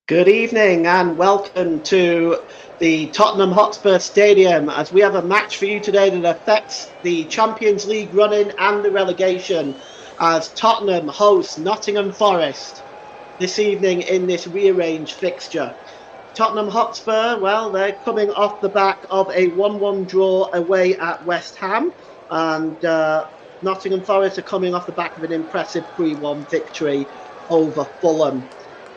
Good evening and welcome to the Tottenham Hotspur Stadium as we have a match for you today that affects the Champions League run-in and the relegation as Tottenham hosts Nottingham Forest this evening in this rearranged fixture. Tottenham Hotspur, well, they're coming off the back of a 1-1 draw away at West Ham, and Nottingham Forest are coming off the back of an impressive 3-1 victory over Fulham.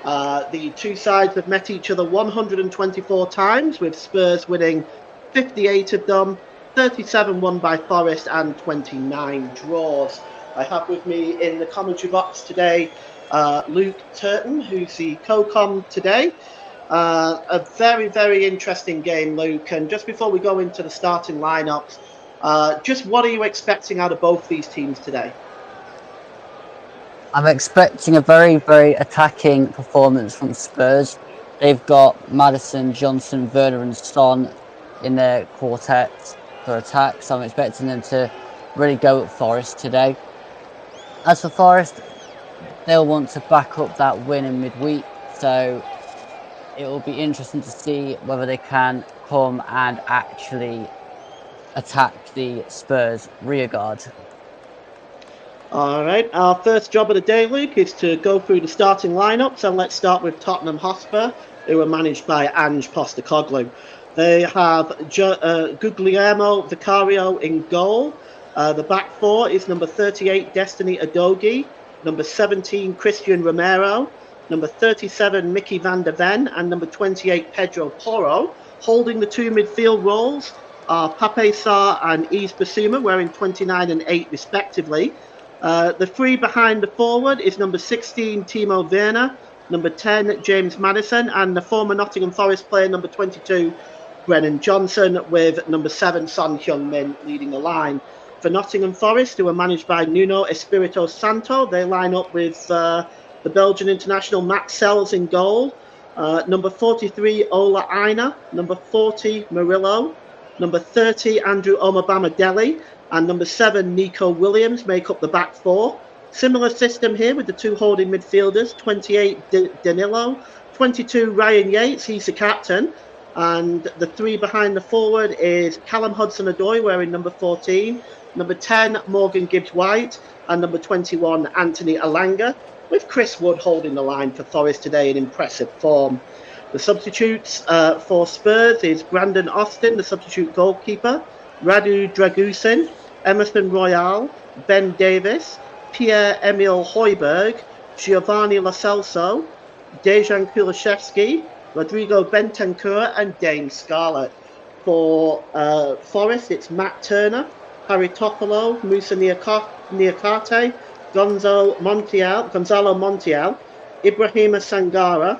The two sides have met each other 124 times, with Spurs winning 58 of them, 37 won by Forest and 29 draws. I have with me in the commentary box today Luke Turton, who's the co-com today. A very, very interesting game, Luke. And just before we go into the starting lineups, just what are you expecting out of both these teams today? I'm expecting a very, very attacking performance from Spurs. They've got Maddison, Johnson, Werner and Son in their quartet for attack, so I'm expecting them to really go at Forest today. As for Forest, they'll want to back up that win in midweek, so it will be interesting to see whether they can come and actually attack the Spurs rearguard. All right, our first job of the day, Luke, is to go through the starting lineups, and let's start with Tottenham Hotspur, who are managed by Ange Postecoglou. They have Guglielmo Vicario in goal. The back four is number 38, Destiny Udogie, number 17, Christian Romero, number 37, Mickey van der Ven, and number 28, Pedro Porro. Holding the two midfield roles are Pape Sarr and Yves Bissouma, wearing 29 and 8 respectively. The three behind the forward is number 16, Timo Werner, number 10, James Maddison, and the former Nottingham Forest player, number 22, Brennan Johnson, with number 7, Son Heung-min, leading the line. For Nottingham Forest, who are managed by Nuno Espirito Santo, they line up with the Belgian international Max Sells in goal, number 43, Ola Aina, number 40, Murillo, number 30, Andrew Omobamidele, and number 7, Nico Williams, make up the back four. Similar system here with the two holding midfielders, 28, Danilo, 22, Ryan Yates, he's the captain. And the three behind the forward is Callum Hudson-Odoi, wearing number 14, number 10, Morgan Gibbs-White, and number 21, Anthony Elanga, with Chris Wood holding the line for Forest today in impressive form. The substitutes for Spurs is Brandon Austin, the substitute goalkeeper, Radu Dragusin, Emerson Royal, Ben Davis, Pierre-Emile Højbjerg, Giovanni Lo Celso, Dejan Kulusevski, Rodrigo Bentancur, and Dane Scarlett. For Forest, it's Matt Turner, Harry Toffolo, Musa Niakate, Gonzalo Montiel, Ibrahima Sangara,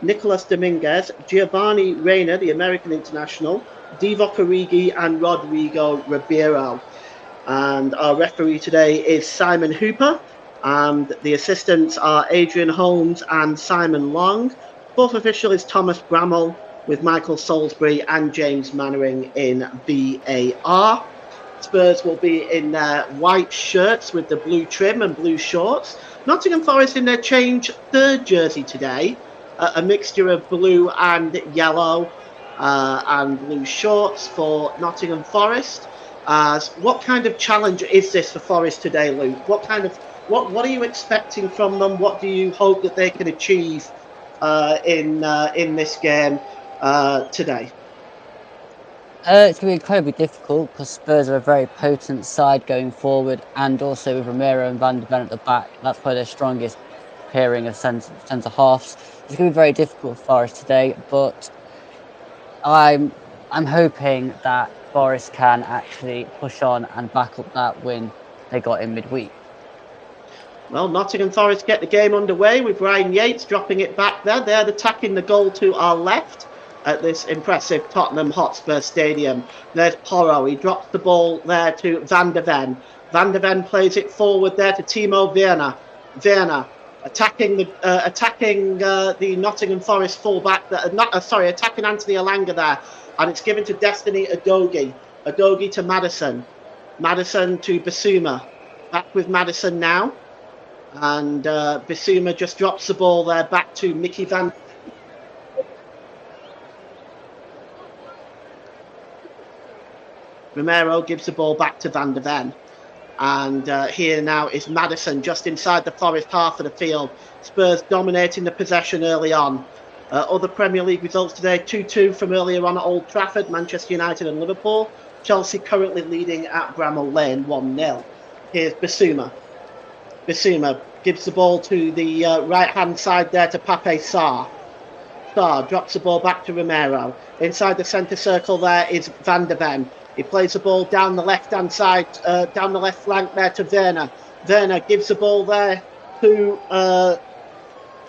Nicolas Dominguez, Giovanni Reina, the American international, Divock Origi, and Rodrigo Ribeiro. And our referee today is Simon Hooper, and the assistants are Adrian Holmes and Simon Long. Fourth official is Thomas Bramall, with Michael Salisbury and James Mannering in VAR. Spurs will be in their white shirts with the blue trim and blue shorts. Nottingham Forest in their change third jersey today, a mixture of blue and yellow and blue shorts for Nottingham Forest. What kind of challenge is this for Forest today, Luke? What are you expecting from them? What do you hope that they can achieve in this game today? It's going to be incredibly difficult because Spurs are a very potent side going forward, and also with Romero and Van der Ven at the back. That's probably their strongest pairing of centre halves. It's going to be very difficult for Forest today, but I'm hoping that Forest can actually push on and back up that win they got in midweek. Well, Nottingham Forest get the game underway with Ryan Yates dropping it back there. They're attacking the goal to our left at this impressive Tottenham Hotspur Stadium. There's Porro. He drops the ball there to Van der Ven. Van der Ven plays it forward there to Timo Werner. Werner attacking the Nottingham Forest fullback. Attacking Anthony Elanga there. And it's given to Destiny Udogie. Udogie to Maddison. Maddison to Bissouma. Back with Maddison now. And Bissouma just drops the ball there back to Mickey van Romero gives the ball back to Van de Ven. And here now is Maddison just inside the Forest half of the field. Spurs dominating the possession early on. Other Premier League results today, 2-2 from earlier on at Old Trafford, Manchester United and Liverpool. Chelsea currently leading at Bramall Lane 1-0. Here's Bissouma. Bissouma gives the ball to the right-hand side there to Pape Sarr. Sarr drops the ball back to Romero. Inside the centre circle there is Van de Ven. He plays the ball down the left-hand side, down the left flank there to Werner. Werner gives the ball there to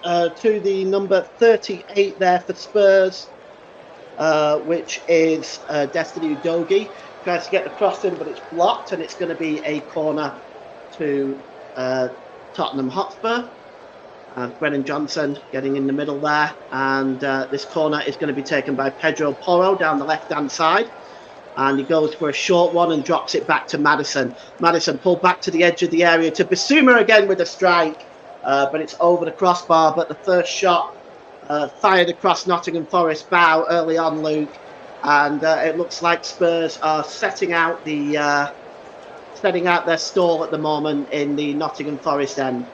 the number 38 there for Spurs, which is Destiny Udogie. Tries to get the cross in, but it's blocked, and it's going to be a corner to Tottenham Hotspur. Brennan Johnson getting in the middle there, and this corner is going to be taken by Pedro Porro down the left-hand side. And he goes for a short one and drops it back to Maddison. Maddison pulled back to the edge of the area to Bissouma again with a strike. But it's over the crossbar. But the first shot fired across Nottingham Forest bow early on, Luke. And it looks like Spurs are setting out their stall at the moment in the Nottingham Forest end.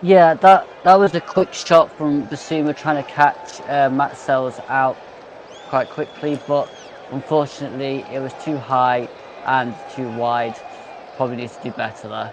Yeah, that was a quick shot from Bissouma trying to catch Matt Sells out quite quickly, but unfortunately it was too high and too wide. Probably needs to do better there.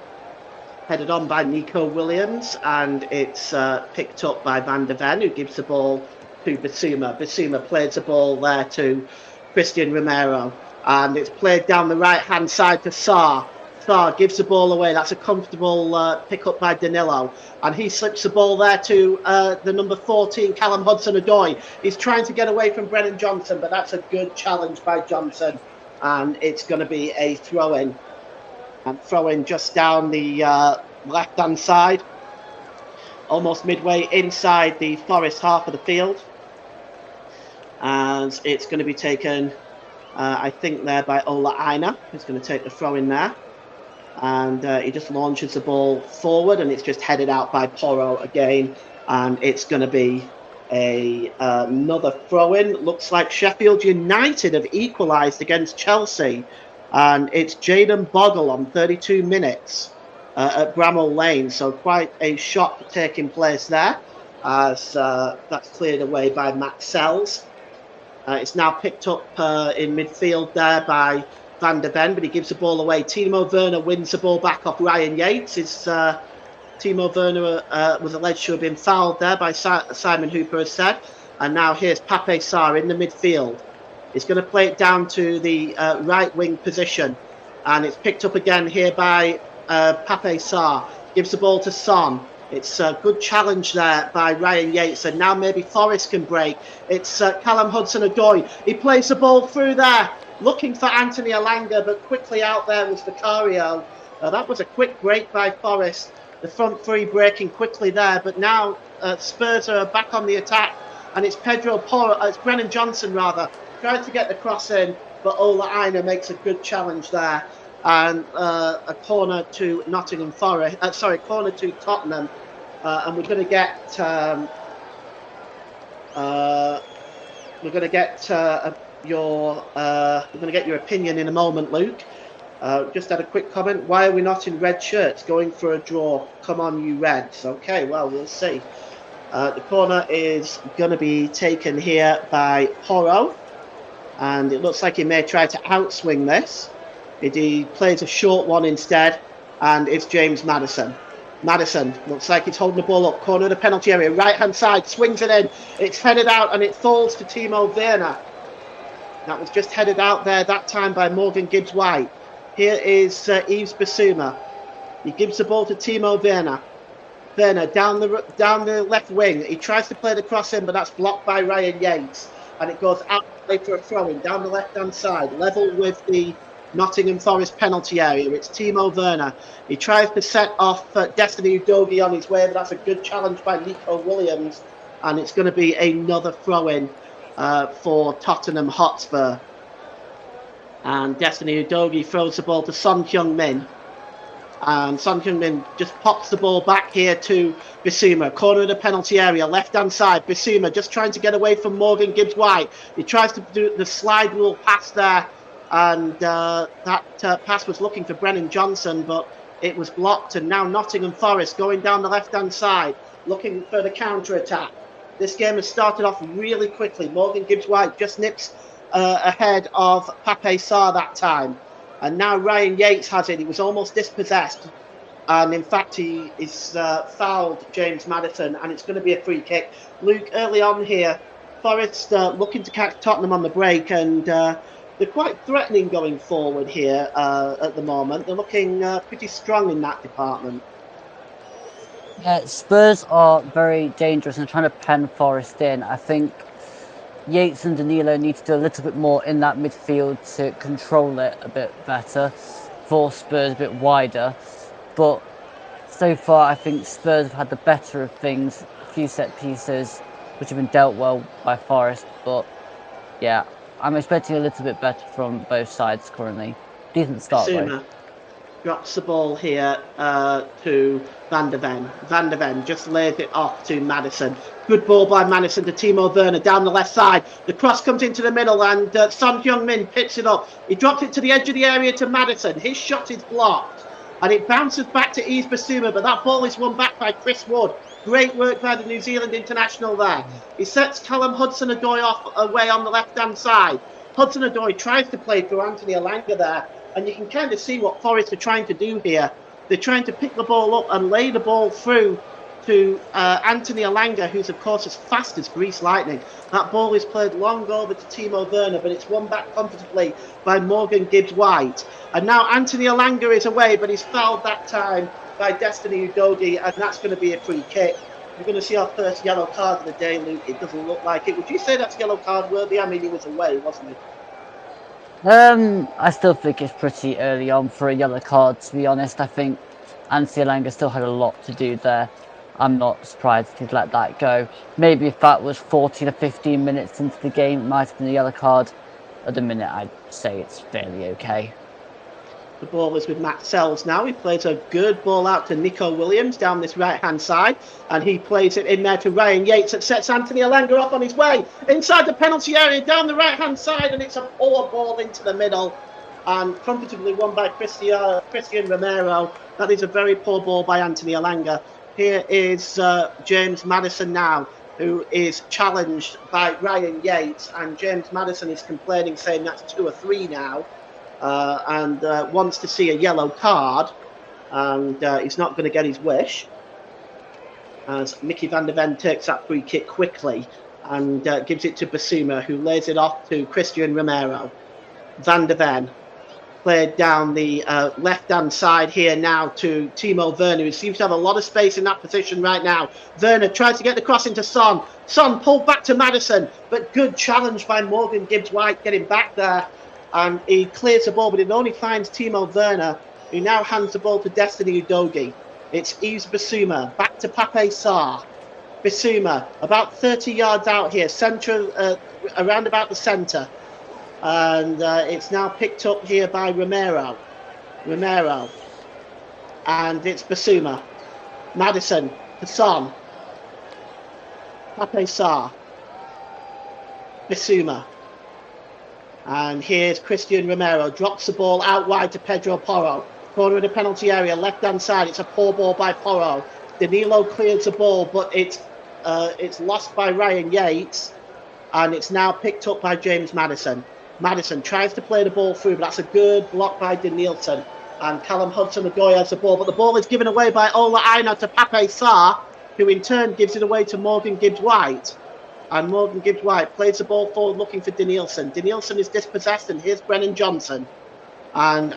Headed on by Nico Williams, and it's picked up by Van de Ven, who gives the ball to Bissouma. Bissouma plays the ball there to Christian Romero, and it's played down the right-hand side to Sarr. Sarr gives the ball away. That's a comfortable pick up by Danilo, and he slips the ball there to the number 14, Callum Hudson-Odoi. He's trying to get away from Brennan Johnson, but that's a good challenge by Johnson, and it's going to be a throw-in. And throw-in just down the left-hand side, almost midway inside the Forest half of the field, and it's going to be taken, I think, there by Ola Aina, who's going to take the throw-in there. And he just launches the ball forward, and it's just headed out by Porro again, and it's going to be another throw-in. Looks like Sheffield United have equalised against Chelsea, and it's Jayden Bogle on 32 minutes at Bramall Lane, so quite a shot taking place there, as that's cleared away by Matt Sells. It's now picked up in midfield there by Van de Ven, but he gives the ball away. Timo Werner wins the ball back off Ryan Yates. Timo Werner was alleged to have been fouled there by Simon Hooper has said. And now here's Pape Sarr in the midfield. He's going to play it down to the right wing position. And it's picked up again here by Pape Sarr. Gives the ball to Son. It's a good challenge there by Ryan Yates. And now maybe Forest can break. It's Callum Hudson-Odoi. He plays the ball through there, looking for Anthony Elanga, but quickly out there was Vicario. That was a quick break by Forest. The front three breaking quickly there, but now Spurs are back on the attack, and it's it's Brennan Johnson rather, tries to get the cross in, but Ola Aina makes a good challenge there, and a corner to Nottingham Forest. Corner to Tottenham, and we're going to get your opinion in a moment, Luke. Just had a quick comment. Why are we not in red shirts going for a draw? Come on, you Reds. Okay, well, we'll see. The corner is going to be taken here by Porro, and it looks like he may try to outswing this. He plays a short one instead, and it's James Maddison. Maddison looks like he's holding the ball up, corner of the penalty area, right-hand side, swings it in. It's headed out, and it falls to Timo Werner. That was just headed out there that time by Morgan Gibbs-White. Here is Yves Bissouma. He gives the ball to Timo Werner. Werner down the left wing. He tries to play the cross in, but that's blocked by Ryan Yates. And it goes out for a throw-in down the left-hand side, level with the Nottingham Forest penalty area. It's Timo Werner. He tries to set off Destiny Udogie on his way, but that's a good challenge by Nico Williams. And it's going to be another throw-in for Tottenham Hotspur. And Destiny Udogie throws the ball to Son Heung-min. And Son Heung-min just pops the ball back here to Bissouma. Corner of the penalty area, left-hand side. Bissouma just trying to get away from Morgan Gibbs-White. He tries to do the slide rule pass there. And that pass was looking for Brennan Johnson, but it was blocked. And now Nottingham Forest going down the left-hand side, looking for the counter-attack. This game has started off really quickly. Morgan Gibbs-White just nips ahead of Pape Sarr that time. And now Ryan Yates has it. He was almost dispossessed. And in fact, he is fouled James Maddison. And it's going to be a free kick. Luke, early on here, Forest looking to catch Tottenham on the break. And they're quite threatening going forward here at the moment. They're looking pretty strong in that department. Yeah, Spurs are very dangerous and trying to pen Forest in. I think Yates and Danilo need to do a little bit more in that midfield to control it a bit better, force Spurs a bit wider. But so far, I think Spurs have had the better of things. A few set pieces, which have been dealt well by Forest. But yeah, I'm expecting a little bit better from both sides currently. Decent start though. Drops the ball here to Van de Ven. Van de Ven just lays it off to Maddison. Good ball by Maddison to Timo Werner down the left side. The cross comes into the middle and Son Heung-min picks it up. He drops it to the edge of the area to Maddison. His shot is blocked and it bounces back to Yves Bissouma, but that ball is won back by Chris Wood. Great work by the New Zealand international there. He sets Callum Hudson-Odoi off away on the left-hand side. Hudson-Odoi tries to play through Anthony Elanga there. And you can kind of see what Forest are trying to do here. They're trying to pick the ball up and lay the ball through to Anthony Elanga, who's, of course, as fast as Grease Lightning. That ball is played long over to Timo Werner, but it's won back comfortably by Morgan Gibbs-White. And now Anthony Elanga is away, but he's fouled that time by Destiny Udogie, and that's going to be a free kick. We're going to see our first yellow card of the day, Luke. It doesn't look like it. Would you say that's yellow card worthy? I mean, he was away, wasn't he? I still think it's pretty early on for a yellow card, to be honest. I think Anthony Elanga still had a lot to do there. I'm not surprised he'd let that go. Maybe if that was 14 or 15 minutes into the game, it might have been a yellow card. At the minute, I'd say it's fairly okay. The ball is with Matt Sells now. He plays a good ball out to Nico Williams down this right-hand side. And he plays it in there to Ryan Yates. That sets Anthony Elanga off on his way. Inside the penalty area, down the right-hand side. And it's a poor ball into the middle. And comfortably won by Christian Romero. That is a very poor ball by Anthony Elanga. Here is James Maddison now, who is challenged by Ryan Yates. And James Maddison is complaining, saying that's 2 or 3 now. And wants to see a yellow card, and he's not going to get his wish, as Mickey van der Ven takes that free kick quickly and gives it to Bissouma, who lays it off to Christian Romero. Van der Ven played down the left-hand side here now to Timo Werner, who seems to have a lot of space in that position right now. Werner tries to get the cross into Son. Son pulled back to Maddison, but good challenge by Morgan Gibbs-White getting back there. And he clears the ball, but it only finds Timo Werner, who now hands the ball to Destiny Udogie. It's Yves Bissouma, back to Pape Sarr. Bissouma, about 30 yards out here, around about the centre. And it's now picked up here by Romero. And it's Bissouma. Maddison to Son. Pape Sarr. Bissouma. And here's Christian Romero, drops the ball out wide to Pedro Porro. Corner of the penalty area, left-hand side. It's a poor ball by Porro. Danilo clears the ball, but it's lost by Ryan Yates. And it's now picked up by James Maddison. Maddison tries to play the ball through, but that's a good block by Danielson. And Callum Hudson-Odoi has the ball, but the ball is given away by Ola Aina to Pape Sarr, who in turn gives it away to Morgan Gibbs-White. And Morgan Gibbs-White plays the ball forward looking for Danielson. Danielson is dispossessed, and here's Brennan Johnson. And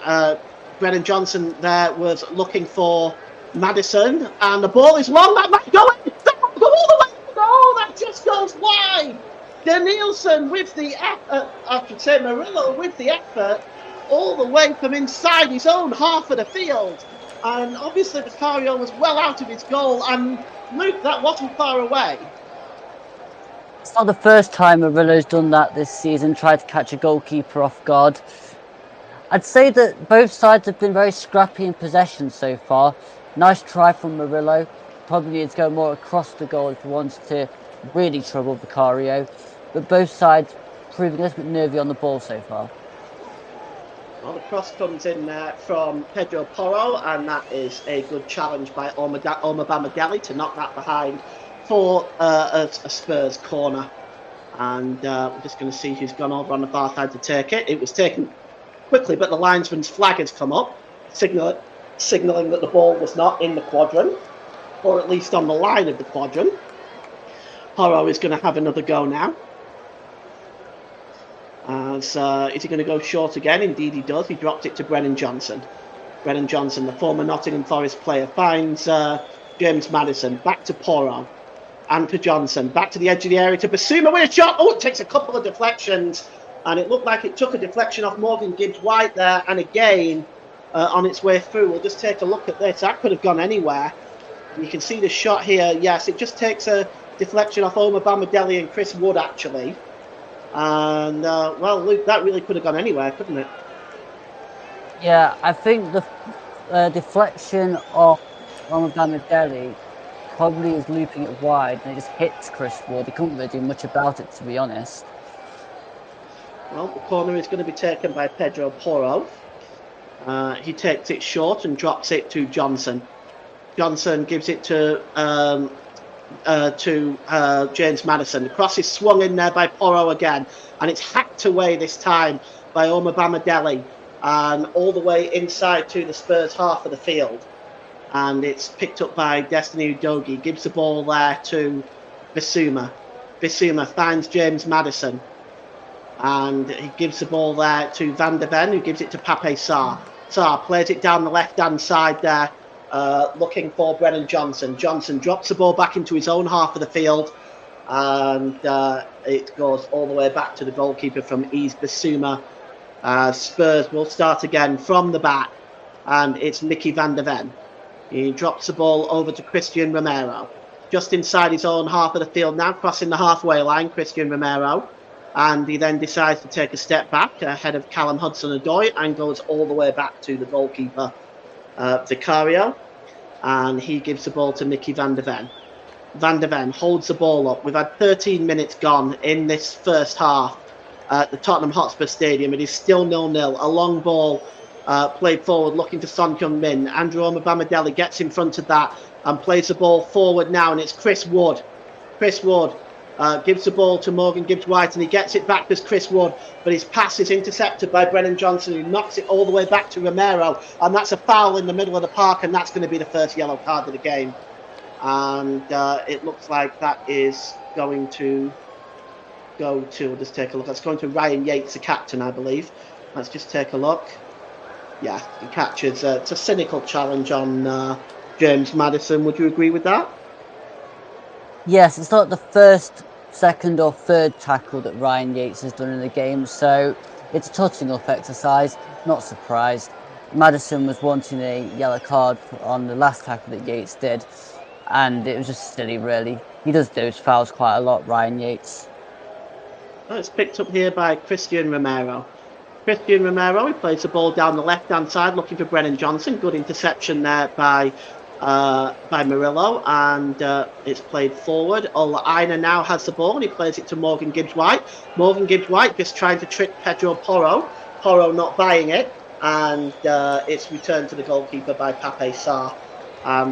Brennan Johnson there was looking for Maddison. And the ball is long. That might go in. That might go all the way. No, that just goes wide. Danielson with the effort, I should say Murillo with the effort, all the way from inside his own half of the field. And obviously Vicario was well out of his goal. And Luke, that wasn't far away. It's not the first time Murillo's done that this season, tried to catch a goalkeeper off guard. I'd say that both sides have been very scrappy in possession so far. Nice try from Murillo. Probably needs to go more across the goal if he wants to really trouble Vicario. But both sides proving a little bit nervy on the ball so far. Well, the cross comes in there from Pedro Porro, and that is a good challenge by Omar Bamadeli to knock that behind for a Spurs corner. And we're just going to see who's gone over on the far side to take it. It was taken quickly, but the linesman's flag has come up, signalling that the ball was not in the quadrant, or at least on the line of the quadrant. Porro is going to have another go now. Is he going to go short again? Indeed he does. He dropped it to Brennan Johnson. Brennan Johnson, the former Nottingham Forest player, finds James Maddison. Back to Porro. And to Johnson. Back to the edge of the area to Basuma with a shot. Oh, it takes a couple of deflections. And it looked like it took a deflection off Morgan Gibbs-White there. And again, on its way through, we'll just take a look at this. That could have gone anywhere. You can see the shot here. Yes, it just takes a deflection off Omar Bamadeli and Chris Wood, actually. And, well, Luke, that really could have gone anywhere, couldn't it? Yeah, I think the deflection of Omar Bamadeli probably is looping it wide, and it just hits Chris Wood. He couldn't really do much about it, to be honest. Well, the corner is going to be taken by Pedro Porro. He takes it short and drops it to Johnson. Johnson gives it to James Maddison. The cross is swung in there by Porro again, and it's hacked away this time by Omar Bamadeli, and all the way inside to the Spurs half of the field. And it's picked up by Destiny Udogie. Gives the ball there to Basuma. Basuma finds James Maddison, and he gives the ball there to Van der Ven, who gives it to Pape Sarr. Sarr plays it down the left-hand side there, looking for Brennan Johnson. Johnson drops the ball back into his own half of the field, and it goes all the way back to the goalkeeper from Yves Basuma. Spurs will start again from the back, and it's Mickey Van der Ven. He drops the ball over to Christian Romero. Just inside his own half of the field now, crossing the halfway line, Christian Romero. And he then decides to take a step back ahead of Callum Hudson-Odoi and goes all the way back to the goalkeeper, Vicario. And he gives the ball to Mickey Van der Ven. Van der Ven holds the ball up. We've had 13 minutes gone in this first half at the Tottenham Hotspur Stadium. It is still 0-0. A long ball played forward looking for Son Heung-min. Andrew Omar Bamadeli gets in front of that and plays the ball forward now, and it's Chris Wood. Chris Wood gives the ball to Morgan Gibbs-White, and he gets it back as Chris Wood, but his pass is intercepted by Brennan Johnson, who knocks it all the way back to Romero, and that's a foul in the middle of the park, and that's going to be the first yellow card of the game. And it looks like that is going to go to, let's take a look, that's going to Ryan Yates, the captain, I believe. Let's just take a look. Yeah, he catches. It's a cynical challenge on James Maddison. Would you agree with that? Yes, it's not the first, second or third tackle that Ryan Yates has done in the game, so it's a touching up exercise. Not surprised. Maddison was wanting a yellow card on the last tackle that Yates did, and it was just silly, really. He does those fouls quite a lot, Ryan Yates. Well, it's picked up here by Christian Romero. Christian Romero, he plays the ball down the left-hand side, looking for Brennan Johnson. Good interception there by Murillo, and it's played forward. Ola Aina now has the ball, and he plays it to Morgan Gibbs-White. Morgan Gibbs-White just trying to trick Pedro Porro. Porro not buying it, and it's returned to the goalkeeper by Pape Sarr.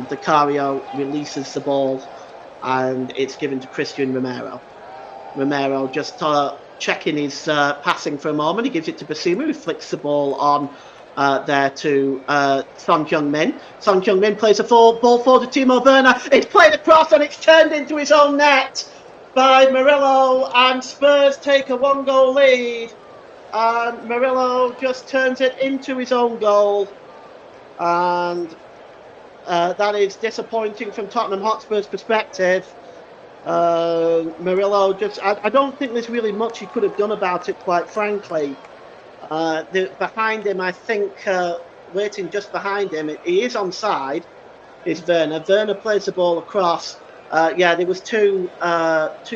Vicario releases the ball, and it's given to Christian Romero. Romero just checking his passing for a moment. He gives it to Basuma, who flicks the ball on there to Son Heung-min. Son Heung-min plays a ball forward to Timo Werner. It's played across and it's turned into his own net by Murillo, and Spurs take a 1-goal lead. And Murillo just turns it into his own goal, and that is disappointing from Tottenham Hotspur's perspective. Murillo just, I don't think there's really much he could have done about it, quite frankly. Behind him, I think, waiting just behind him, he is onside, is Werner. Werner plays the ball across. Yeah, there was two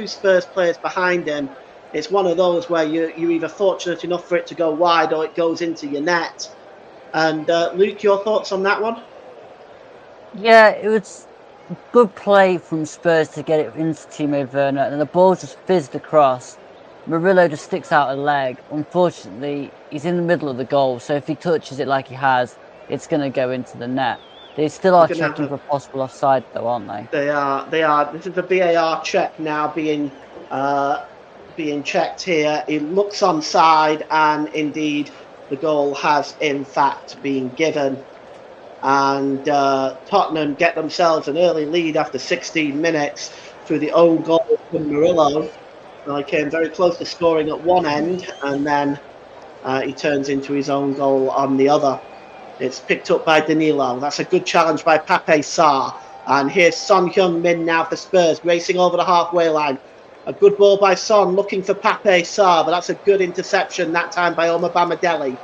Spurs players behind him, It's one of those where you're either fortunate enough for it to go wide or it goes into your net. And Luke, your thoughts on that one? Yeah, it was good play from Spurs to get it into Timo Werner, and then the ball just fizzed across. Murillo just sticks out a leg. Unfortunately, he's in the middle of the goal, so if he touches it like he has, it's going to go into the net. They still We're are gonna checking have for possible offside, though, aren't they? They are. They are. This is the VAR check now being checked here. It looks onside, and indeed, the goal has in fact been given. And Tottenham get themselves an early lead after 16 minutes through the own goal from Murillo. He came very close to scoring at one end, and then he turns into his own goal on the other. It's picked up by Danilo. That's a good challenge by Pape Sarr. And here's Son Heung-min now for Spurs, racing over the halfway line. A good ball by Son, looking for Pape Sarr, but that's a good interception that time by Omar Bamadeli.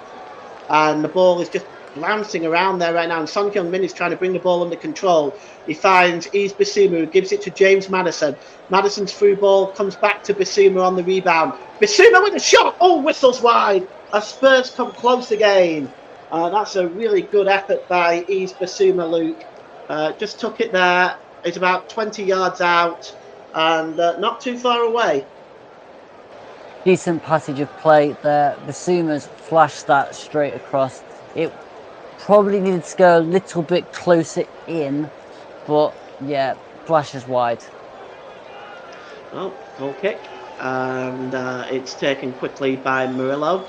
And the ball is just bouncing around there right now. And Son Heung-min is trying to bring the ball under control. He finds Yves Bissouma, who gives it to James Maddison. Maddison's through ball comes back to Bissouma on the rebound. Bissouma with a shot. Oh, whistles wide. As Spurs come close again. That's a really good effort by Yves Bissouma, Luke. Just took it there. It's about 20 yards out and not too far away. Decent passage of play there. Bissouma's flashed that straight across. It probably needed to go a little bit closer in, but yeah, flashes wide. Oh, goal kick. And it's taken quickly by Murillo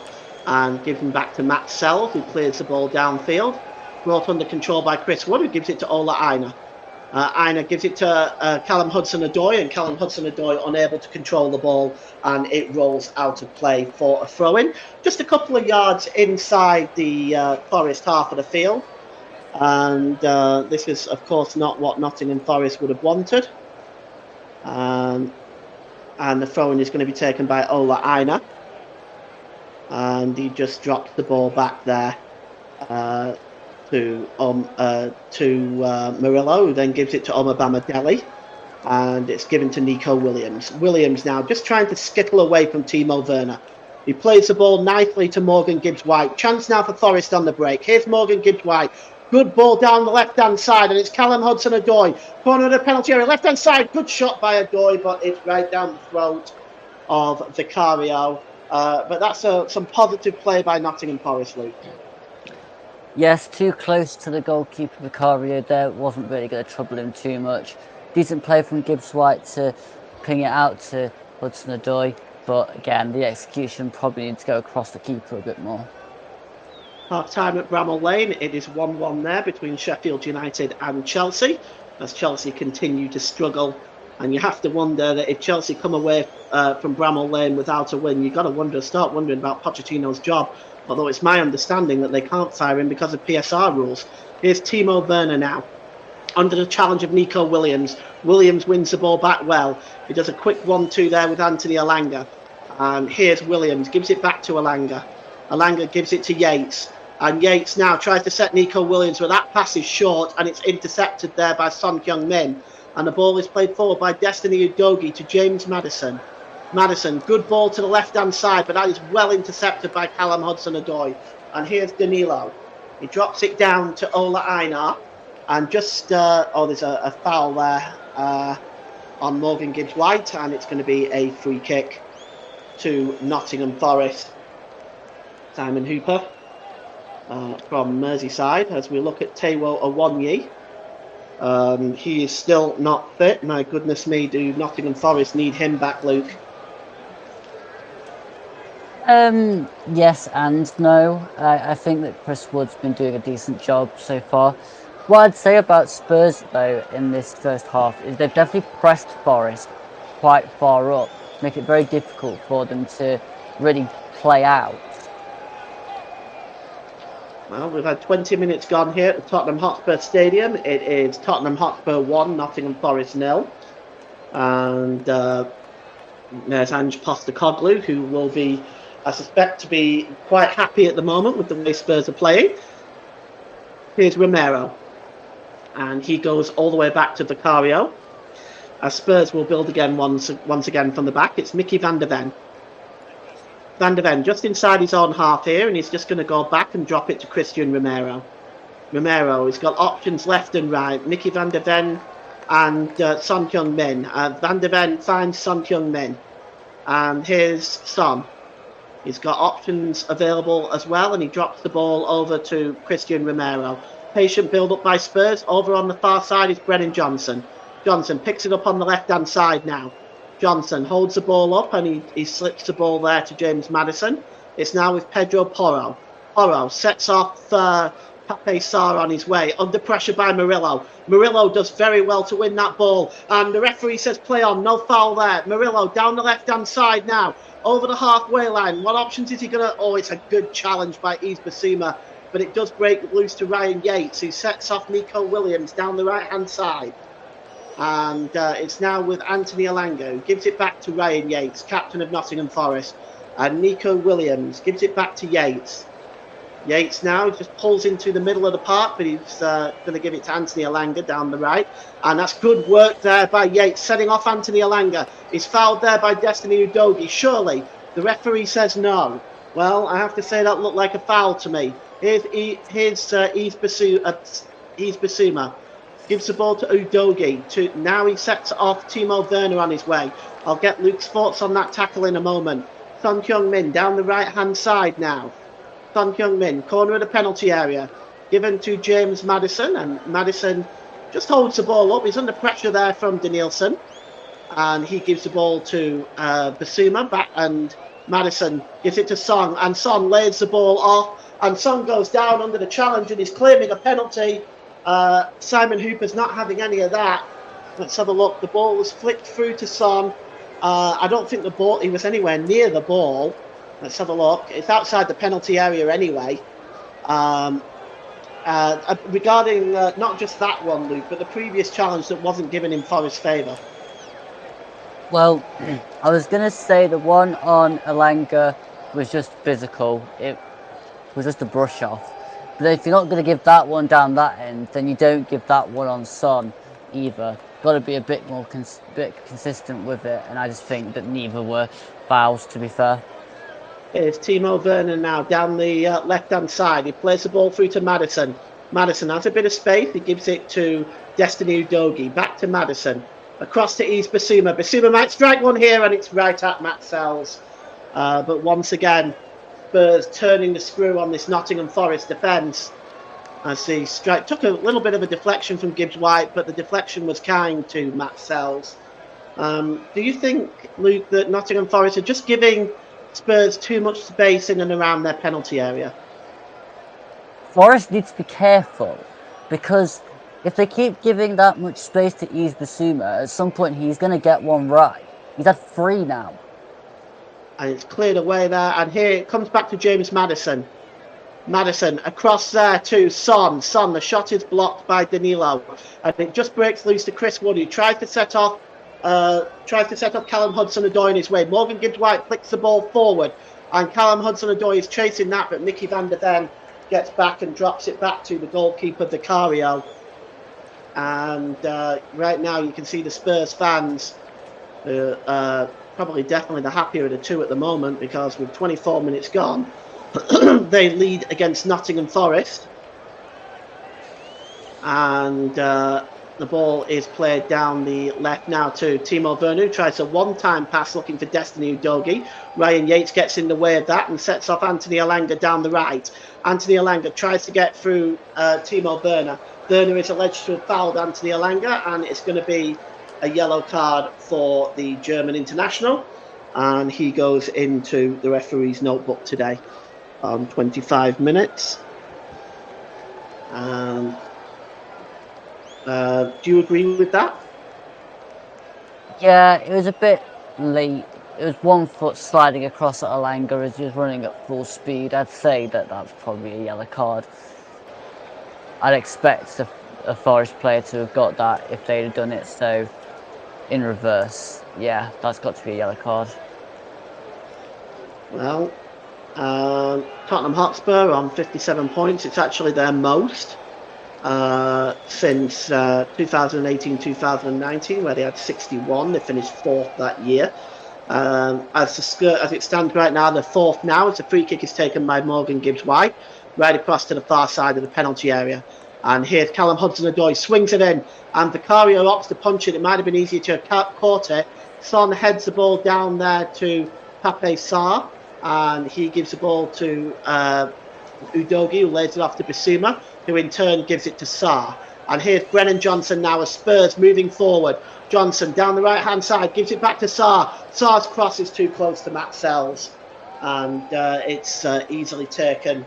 and given back to Matt Sell, who clears the ball downfield. Brought under control by Chris Wood, who gives it to Ola Aina. Aina gives it to Callum Hudson-Odoi, and Callum Hudson-Odoi unable to control the ball, and it rolls out of play for a throw-in. Just a couple of yards inside the Forest half of the field. And this is, of course, not what Nottingham Forest would have wanted. And the throw-in is going to be taken by Ola Aina. And he just drops the ball back there to Murillo, who then gives it to Omar Bamadeli, and it's given to Nico Williams. Williams now just trying to skittle away from Timo Werner. He plays the ball nicely to Morgan Gibbs-White. Chance now for Forest on the break. Here's Morgan Gibbs-White. Good ball down the left-hand side, and it's Callum Hudson-Odoi. Corner of the penalty area, left-hand side. Good shot by Odoi, but it's right down the throat of Vicario. But that's some positive play by Nottingham Forest, Luke. Yes, too close to the goalkeeper Vicario there. Wasn't really going to trouble him too much. Decent play from Gibbs-White to ping it out to Hudson-Odoi. But again, the execution probably needs to go across the keeper a bit more. Half time at Bramall Lane. It is 1-1 there between Sheffield United and Chelsea, as Chelsea continue to struggle. And you have to wonder that if Chelsea come away from Bramall Lane without a win, you've got to start wondering about Pochettino's job. Although it's my understanding that they can't fire him because of PSR rules. Here's Timo Werner now, under the challenge of Nico Williams. Williams wins the ball back well. He does a quick 1-2 there with Anthony Elanga. And here's Williams, gives it back to Elanga. Elanga gives it to Yates. And Yates now tries to set Nico Williams, but that pass is short and it's intercepted there by Son Heung-min. And the ball is played forward by Destiny Udogie to James Maddison. Maddison, good ball to the left-hand side, but that is well intercepted by Callum Hudson-Odoi. And here's Danilo. He drops it down to Ola Aina. And just, there's a foul there on Morgan Gibbs-White, and it's going to be a free kick to Nottingham Forest. Simon Hooper from Merseyside, as we look at Taiwo Awoniyi. He is still not fit. My goodness me, do Nottingham Forest need him back, Luke? Yes and no. I think that Chris Wood's been doing a decent job so far. What I'd say about Spurs, though, in this first half is they've definitely pressed Forest quite far up, make it very difficult for them to really play out. Well, we've had 20 minutes gone here at the Tottenham Hotspur Stadium. It is Tottenham Hotspur 1, Nottingham Forest 0. And there's Ange Postecoglou, who will be, I suspect, to be quite happy at the moment with the way Spurs are playing. Here's Romero. And he goes all the way back to Vicario. As Spurs will build again once again from the back. It's Mickey van der Ven. Van de Ven just inside his own half here, and he's just going to go back and drop it to Christian Romero. Romero, he's got options left and right. Mickey Van de Ven and Son Heung-min. Van de Ven finds Son Heung-min. And here's Son. He's got options available as well, and he drops the ball over to Christian Romero. Patient build-up by Spurs. Over on the far side is Brennan Johnson. Johnson picks it up on the left-hand side now. Johnson holds the ball up, and he slips the ball there to James Maddison. It's now with Pedro Porro. Porro sets off Pape Sarr on his way, under pressure by Murillo. Murillo does very well to win that ball, and the referee says play on, no foul there. Murillo down the left-hand side now, over the halfway line. What options is he going to... Oh, it's a good challenge by Yves Bissouma, but it does break loose to Ryan Yates, who sets off Nico Williams down the right-hand side. And it's now with Anthony Elanga, who gives it back to Ryan Yates, captain of Nottingham Forest. And Nico Williams gives it back to Yates. Yates now just pulls into the middle of the park, but he's going to give it to Anthony Elanga down the right. And that's good work there by Yates, setting off Anthony Elanga. He's fouled there by Destiny Udogie. Surely, the referee says no. Well, I have to say that looked like a foul to me. Here's Yves Bissouma. Gives the ball to Udogie. Now he sets off Timo Werner on his way. I'll get Luke's thoughts on that tackle in a moment. Son Heung-min down the right-hand side now. Son Heung-min, corner of the penalty area. Given to James Maddison, and Maddison just holds the ball up. He's under pressure there from Danielson. And he gives the ball to Bissouma back, and Maddison gives it to Son. And Son lays the ball off. And Son goes down under the challenge and he's claiming a penalty. Simon Hooper's not having any of that. Let's have a look. The ball was flicked through to Son. I don't think he was anywhere near the ball. Let's have a look. It's outside the penalty area anyway. Regarding not just that one, Luke, but the previous challenge that wasn't given in Forest's favour. Well, I was going to say the one on Elanga was just physical. It was just a brush off. But if you're not going to give that one down that end, then you don't give that one on Son either. Got to be a bit more consistent with it, and I just think that neither were fouls, to be fair. It's Timo Werner now down the left-hand side. He plays the ball through to Maddison. Maddison has a bit of space. He gives it to Destiny Udogie. Back to Maddison. Across to Yves Bissouma. Bissouma might strike one here, and it's right at Matt Sells. But once again, Spurs turning the screw on this Nottingham Forest defence. As the strike took a little bit of a deflection from Gibbs White, but the deflection was kind to Matt Sells. Do you think, Luke, that Nottingham Forest are just giving Spurs too much space in and around their penalty area? Forest needs to be careful, because if they keep giving that much space to Yves Bissouma, at some point he's going to get one right. He's had 3 now. And it's cleared away there. And here it comes back to James Maddison. Maddison across there to Son. Son, the shot is blocked by Danilo. And it just breaks loose to Chris Wood, who tries to set off Callum Hudson-Odoi in his way. Morgan Gibbs-White flicks the ball forward. And Callum Hudson-Odoi is chasing that, but Mickey Van de Ven gets back and drops it back to the goalkeeper, Vicario. And right now you can see the Spurs fans, probably definitely the happier of the two at the moment, because with 24 minutes gone, they lead against Nottingham Forest. And the ball is played down the left now to Timo Werner, who tries a one-time pass looking for Destiny Udogie. Ryan Yates gets in the way of that and sets off Anthony Elanga down the right. Anthony Elanga tries to get through Timo Werner. Werner is alleged to have fouled Anthony Elanga, and it's going to be a yellow card for the German international, and he goes into the referee's notebook today on 25 minutes. Do you agree with that? Yeah, it was a bit late. It was 1 foot sliding across at Elanga as he was running at full speed. I'd say that that's probably a yellow card. I'd expect a Forest player to have got that if they'd have done it so in reverse. Yeah, that's got to be a yellow card. Well, Tottenham Hotspur on 57 points. It's actually their most since 2018-2019, where they had 61. They finished 4th that year. As it stands right now, the fourth now, as the free kick is taken by Morgan Gibbs-White, right across to the far side of the penalty area. And here's Callum Hudson-Odoi, swings it in, and Vicario opts to punch it. It might have been easier to have caught it. Son heads the ball down there to Pape Sarr, and he gives the ball to Udogie, who lays it off to Bissouma, who in turn gives it to Sarr. And here's Brennan Johnson now as Spurs moving forward. Johnson down the right-hand side, gives it back to Sarr. Sarr's cross is too close to Matt Sells, and it's easily taken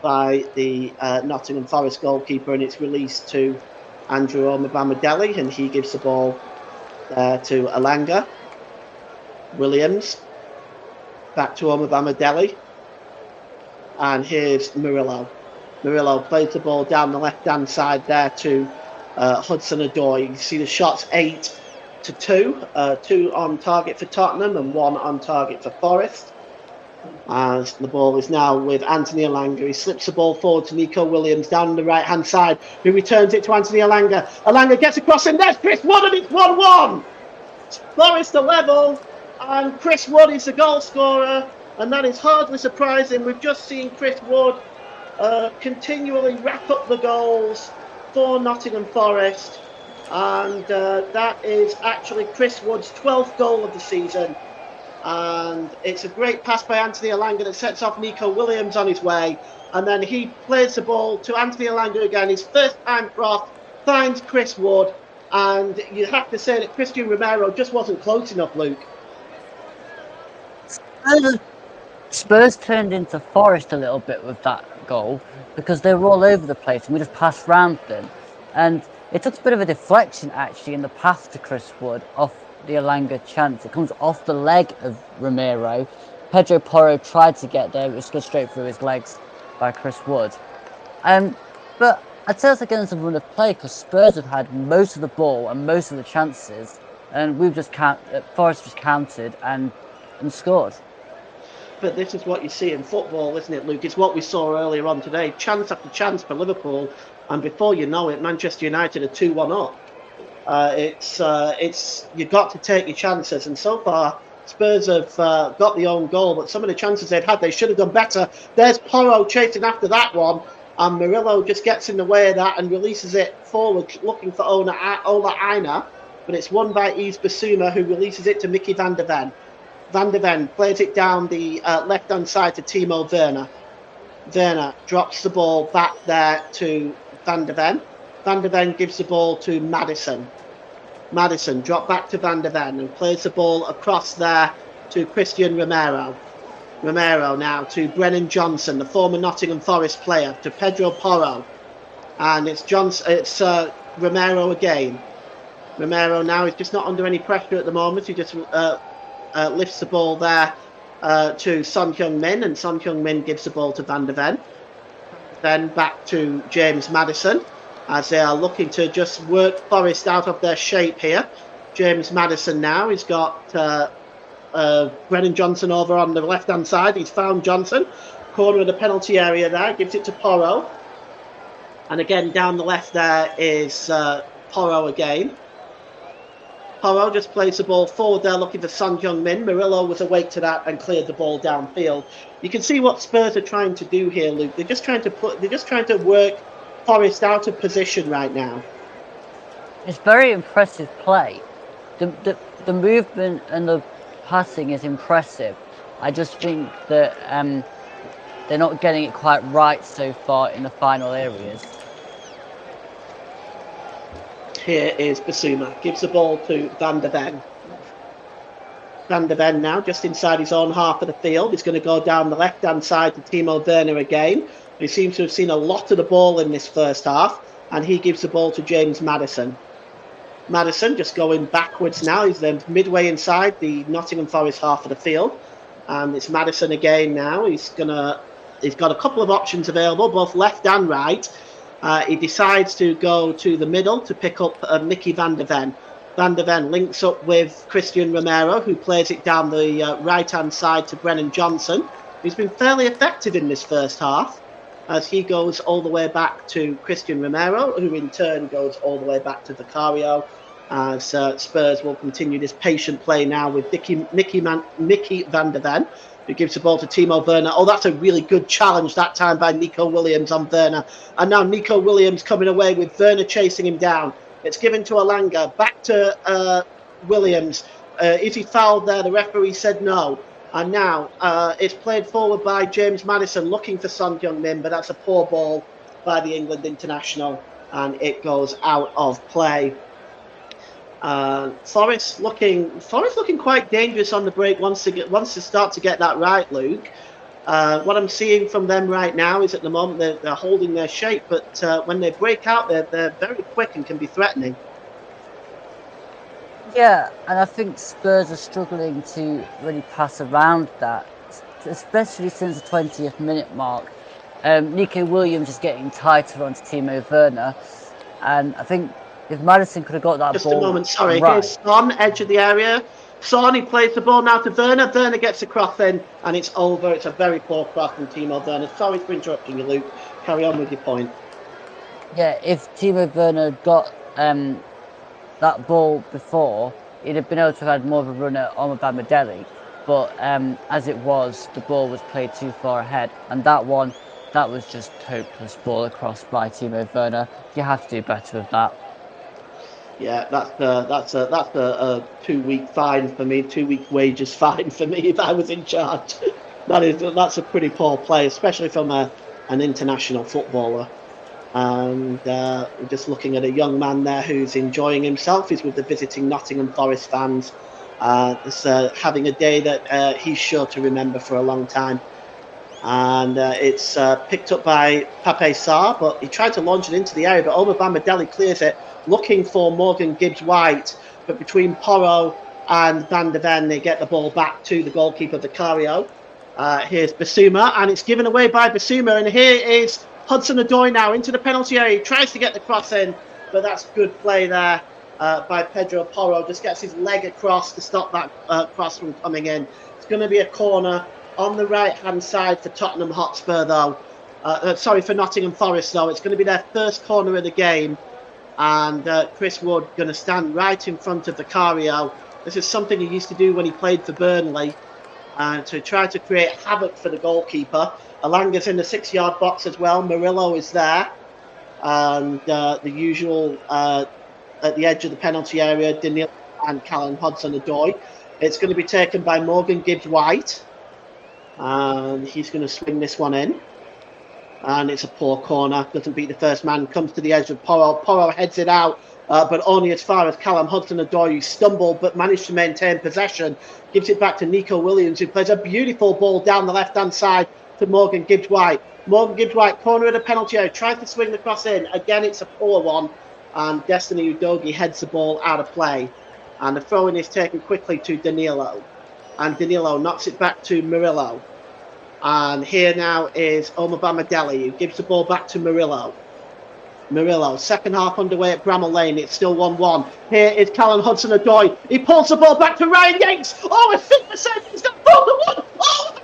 by the Nottingham Forest goalkeeper, and it's released to Andrew Omobamidele, and he gives the ball to Elanga. Williams, back to Omobamidele, and here's Murillo. Murillo plays the ball down the left-hand side there to Hudson-Odoi. You see the shots 8-2, 2 on target for Tottenham and 1 on target for Forest. As the ball is now with Anthony Elanga. He slips the ball forward to Nico Williams down the right-hand side, who returns it to Anthony Elanga. Elanga gets across, and there's Chris Wood, and it's 1-1. Forest are level, and Chris Wood is the goal scorer, and that is hardly surprising. We've just seen Chris Wood continually rack up the goals for Nottingham Forest, and that is actually Chris Wood's 12th goal of the season. And it's a great pass by Anthony Elanga that sets off Nico Williams on his way, and then he plays the ball to Anthony Elanga again. His first time cross finds Chris Wood, and you have to say that Christian Romero just wasn't close enough, Luke. Spurs turned into Forest a little bit with that goal because they were all over the place and we just passed round them, and it took a bit of a deflection actually in the path to Chris Wood off the Elanga chance. It comes off the leg of Romero. Pedro Porro tried to get there, but it was goes straight through his legs by Chris Wood. But I'd say it's against a run of play because Spurs have had most of the ball and most of the chances, and Forest just countered and scored. But this is what you see in football, isn't it, Luke? It's what we saw earlier on today. Chance after chance for Liverpool, and before you know it, Manchester United are 2-1 up. It's you've got to take your chances, and so far Spurs have got the own goal, but some of the chances they've had, they should have done better. There's Porro chasing after that one, and Murillo just gets in the way of that and releases it forward, looking for Ola Aina, but it's won by Yves Bissouma, who releases it to Mickey van der Ven. Van der Ven plays it down the left-hand side to Timo Werner. Werner drops the ball back there to Van der Ven. Van der Ven gives the ball to Maddison. Maddison drop back to Van der Ven and plays the ball across there to Christian Romero. Romero now to Brennan Johnson, the former Nottingham Forest player, to Pedro Porro. And it's Romero again. Romero now is just not under any pressure at the moment. He just lifts the ball there to Son Heung-min, and Son Heung-min gives the ball to Van der Ven. Then back to James Maddison, as they are looking to just work Forest out of their shape here. James Maddison now, he's got Brennan Johnson over on the left-hand side. He's found Johnson, corner of the penalty area there, gives it to Porro. And again, down the left there is Porro again. Porro just plays the ball forward there, looking for Son Heung-min. Murillo was awake to that and cleared the ball downfield. You can see what Spurs are trying to do here, Luke. They're just trying to work Forest out of position right now. It's very impressive play. The movement and the passing is impressive. I just think that they're not getting it quite right so far in the final areas. Here is Bissouma, gives the ball to Van der Ven. Van der Ven now just inside his own half of the field. He's going to go down the left-hand side to Timo Werner again. He seems to have seen a lot of the ball in this first half, and he gives the ball to James Maddison. Maddison just going backwards now. He's then midway inside the Nottingham Forest half of the field, and it's Maddison again now. He's got a couple of options available, both left and right. He decides to go to the middle to pick up Mickey van der Ven. Van der Ven links up with Christian Romero, who plays it down the right-hand side to Brennan Johnson. He's been fairly effective in this first half, as he goes all the way back to Christian Romero, who in turn goes all the way back to Vicario. as Spurs will continue this patient play now with Mickey van der Ven, who gives the ball to Timo Werner. Oh, that's a really good challenge that time by Nico Williams on Werner. And now Nico Williams coming away with Werner chasing him down. It's given to Alanga, back to Williams. Is he fouled there? The referee said no. And now it's played forward by James Maddison, looking for Son Heung-min, but that's a poor ball by the England international, and it goes out of play. Forest looking quite dangerous on the break once they start to get that right, Luke. What I'm seeing from them right now is at the moment they're holding their shape, but when they break out, they're very quick and can be threatening. Yeah, and I think Spurs are struggling to really pass around that, especially since the 20th minute mark. Nico Williams is getting tighter onto Timo Werner, and I think if Maddison could have got that Just ball. Just a moment, sorry. Right. Here's Son, edge of the area. Son, he plays the ball now to Werner. Werner gets a cross in, and it's over. It's a very poor cross from Timo Werner. Sorry for interrupting you, Luke. Carry on with your point. Yeah, if Timo Werner got that ball before, he'd have been able to have had more of a run at Omobamidele. But as it was, the ball was played too far ahead, and that was just hopeless ball across by Timo Werner. You have to do better with that. Yeah, that's a 2-week fine for me. 2-week wages fine for me if I was in charge. That's a pretty poor play, especially from an international footballer. And just looking at a young man there who's enjoying himself. He's with the visiting Nottingham Forest fans. Having a day that he's sure to remember for a long time. And it's picked up by Pape Sarr, but he tried to launch it into the area, but Omobamidele clears it, looking for Morgan Gibbs-White. But between Porro and Van der Ven, they get the ball back to the goalkeeper, Vicario. Here's Basuma, and it's given away by Basuma. And here is Hudson-Odoi now into the penalty area. He tries to get the cross in, but that's good play there by Pedro Porro. Just gets his leg across to stop that cross from coming in. It's going to be a corner on the right-hand side for Tottenham Hotspur, though. For Nottingham Forest, though. It's going to be their first corner of the game. And Chris Wood going to stand right in front of Vicario. This is something he used to do when he played for Burnley, to try to create havoc for the goalkeeper. Alanga's in the 6-yard box as well. Murillo is there. And the usual at the edge of the penalty area, Danilo and Callum Hudson-Odoi. It's going to be taken by Morgan Gibbs-White. And he's going to swing this one in. And it's a poor corner. Doesn't beat the first man. Comes to the edge of Porro. Porro heads it out, but only as far as Callum Hudson-Odoi, who stumbled but managed to maintain possession. Gives it back to Nico Williams, who plays a beautiful ball down the left-hand side to Morgan Gibbs-White. Morgan Gibbs-White, corner of the penalty area, tries to swing the cross in. Again, it's a poor one. And Destiny Udogie heads the ball out of play. And the throw-in is taken quickly to Danilo. And Danilo knocks it back to Murillo. And here now is Omobamidele, who gives the ball back to Murillo. Murillo, second half underway at Bramall Lane. It's still 1-1. Here is Callum Hudson-Odoi. He pulls the ball back to Ryan Yates. Oh, a super save. He's got 4-1. Oh,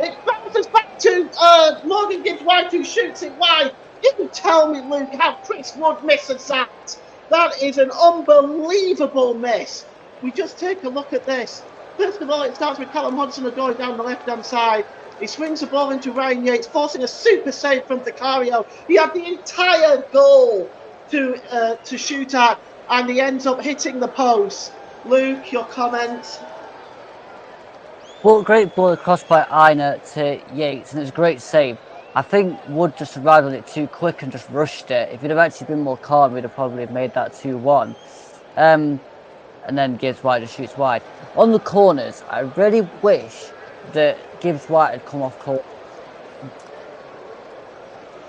it bounces back to Morgan Gibbs-White, who shoots it wide. You tell me, Luke, how Chris Wood misses that. That is an unbelievable miss. We just take a look at this. First of all, it starts with Callum Hudson-Odoi down the left-hand side. He swings the ball into Ryan Yates, forcing a super save from Vicario. He had the entire goal to shoot at, and he ends up hitting the post. Luke, your comments? Well, great ball across by Aina to Yates, and it was a great save. I think Wood just arrived on it too quick and just rushed it. If he'd have actually been more calm, we'd have probably made that 2-1. And then Gibbs-White just shoots wide. On the corners, I really wish that Gibbs-White had come off corner.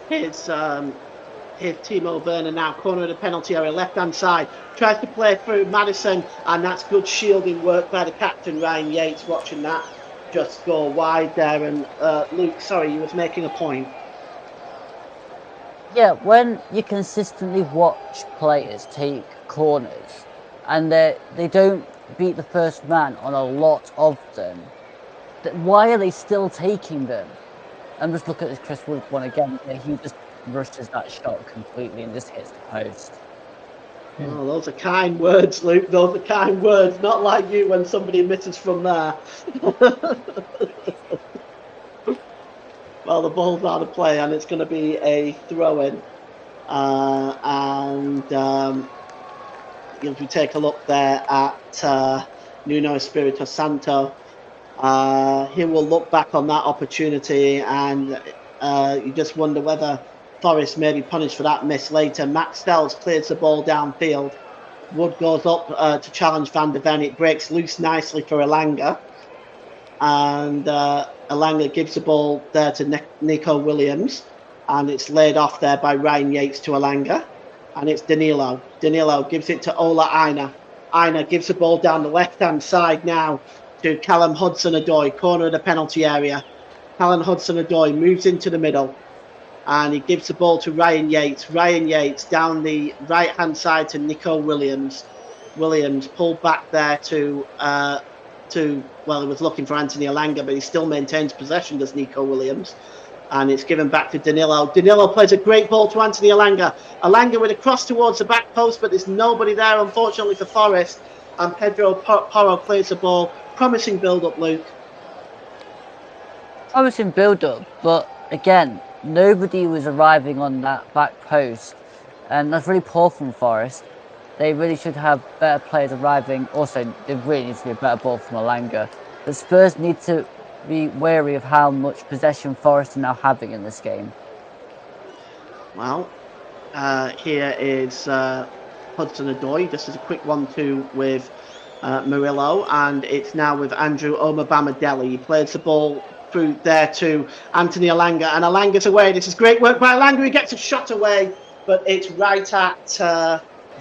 Here's Timo Werner now, corner of the penalty area, left-hand side. Tries to play through Maddison, and that's good shielding work by the captain, Ryan Yates, watching that just go wide there. And Luke, sorry, you was making a point. Yeah, when you consistently watch players take corners, and they don't beat the first man on a lot of them, why are they still taking them? And just look at this Chris Wood one again. He just rushes that shot completely and just hits the post. Oh, those are kind words, Luke. Those are kind words. Not like you when somebody misses from there. Well, the ball's out of play, and it's going to be a throw-in. If we take a look there at Nuno Espirito Santo, he will look back on that opportunity, and you just wonder whether Forest may be punished for that miss later. Max Stells clears the ball downfield. Wood goes up to challenge Van de Ven. It breaks loose nicely for Elanga. And Elanga gives the ball there to Nico Williams. And it's laid off there by Ryan Yates to Elanga. And it's Danilo. Danilo gives it to Ola Aina. Aina gives the ball down the left-hand side now to Callum Hudson-Odoi, corner of the penalty area. Callum Hudson-Odoi moves into the middle. And he gives the ball to Ryan Yates. Ryan Yates down the right-hand side to Nico Williams. Williams pulled back there well, he was looking for Anthony Elanga, but he still maintains possession, does Nico Williams. And it's given back to Danilo. Danilo plays a great ball to Anthony Elanga. Elanga with a cross towards the back post, but there's nobody there, unfortunately, for Forest. And Pedro Porro plays the ball. Promising build-up, Luke. Promising build-up, but again, nobody was arriving on that back post, and that's really poor from Forest. They really should have better players arriving. Also, there really needs to be a better ball from Elanga. The Spurs need to be wary of how much possession Forest are now having in this game. Well, here is Hudson-Odoi. This is a quick 1-2 with Murillo, and it's now with Andrew Omobamidele. He plays the ball through there to Anthony Elanga, and Elanga's away. This is great work by Elanga. He gets a shot away, but it's right at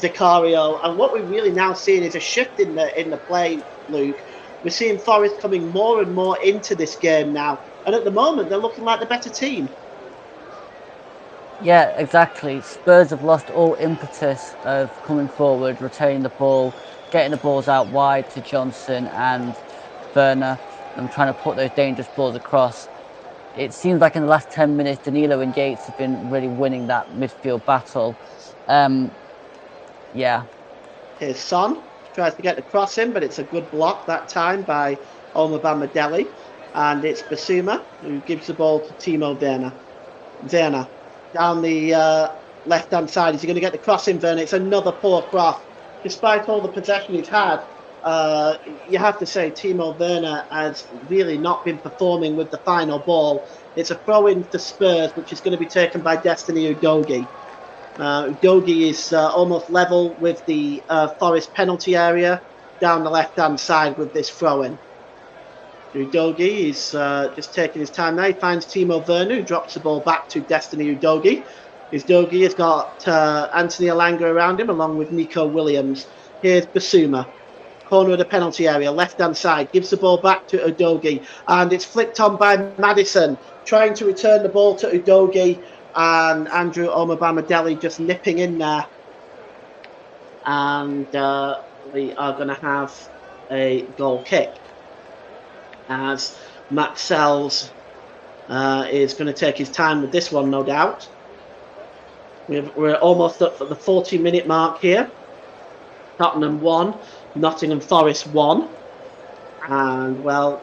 Vicario. And what we're really now seeing is a shift in the play, Luke. We're seeing Forest coming more and more into this game now, and at the moment they're looking like the better team. Yeah, exactly. Spurs have lost all impetus of coming forward, retaining the ball, getting the balls out wide to Johnson and Werner, and trying to put those dangerous balls across. It seems like in the last 10 minutes, Danilo and Yates have been really winning that midfield battle. Yeah. Here's Son. Tries to get the cross in, but it's a good block that time by Omobamidele. And it's Basuma who gives the ball to Timo Werner. Werner down the left-hand side. Is he going to get the cross in, Werner? It's another poor cross. Despite all the possession he's had, you have to say Timo Werner has really not been performing with the final ball. It's a throw-in to Spurs, which is going to be taken by Destiny Udogie. Udogie is almost level with the Forest penalty area down the left-hand side with this throw-in. Udogie is just taking his time now. He finds Timo Werner, who drops the ball back to Destiny Udogie. Udogie has got Anthony Elanga around him, along with Nico Williams. Here's Basuma, corner of the penalty area, left-hand side, gives the ball back to Udogie, and it's flicked on by Madison, trying to return the ball to Udogie, and Andrew Omobamidele just nipping in there. And we are going to have a goal kick, as Max Stells is going to take his time with this one, no doubt. We're almost at the 40-minute mark here. Tottenham 1, Nottingham Forest 1. And, well,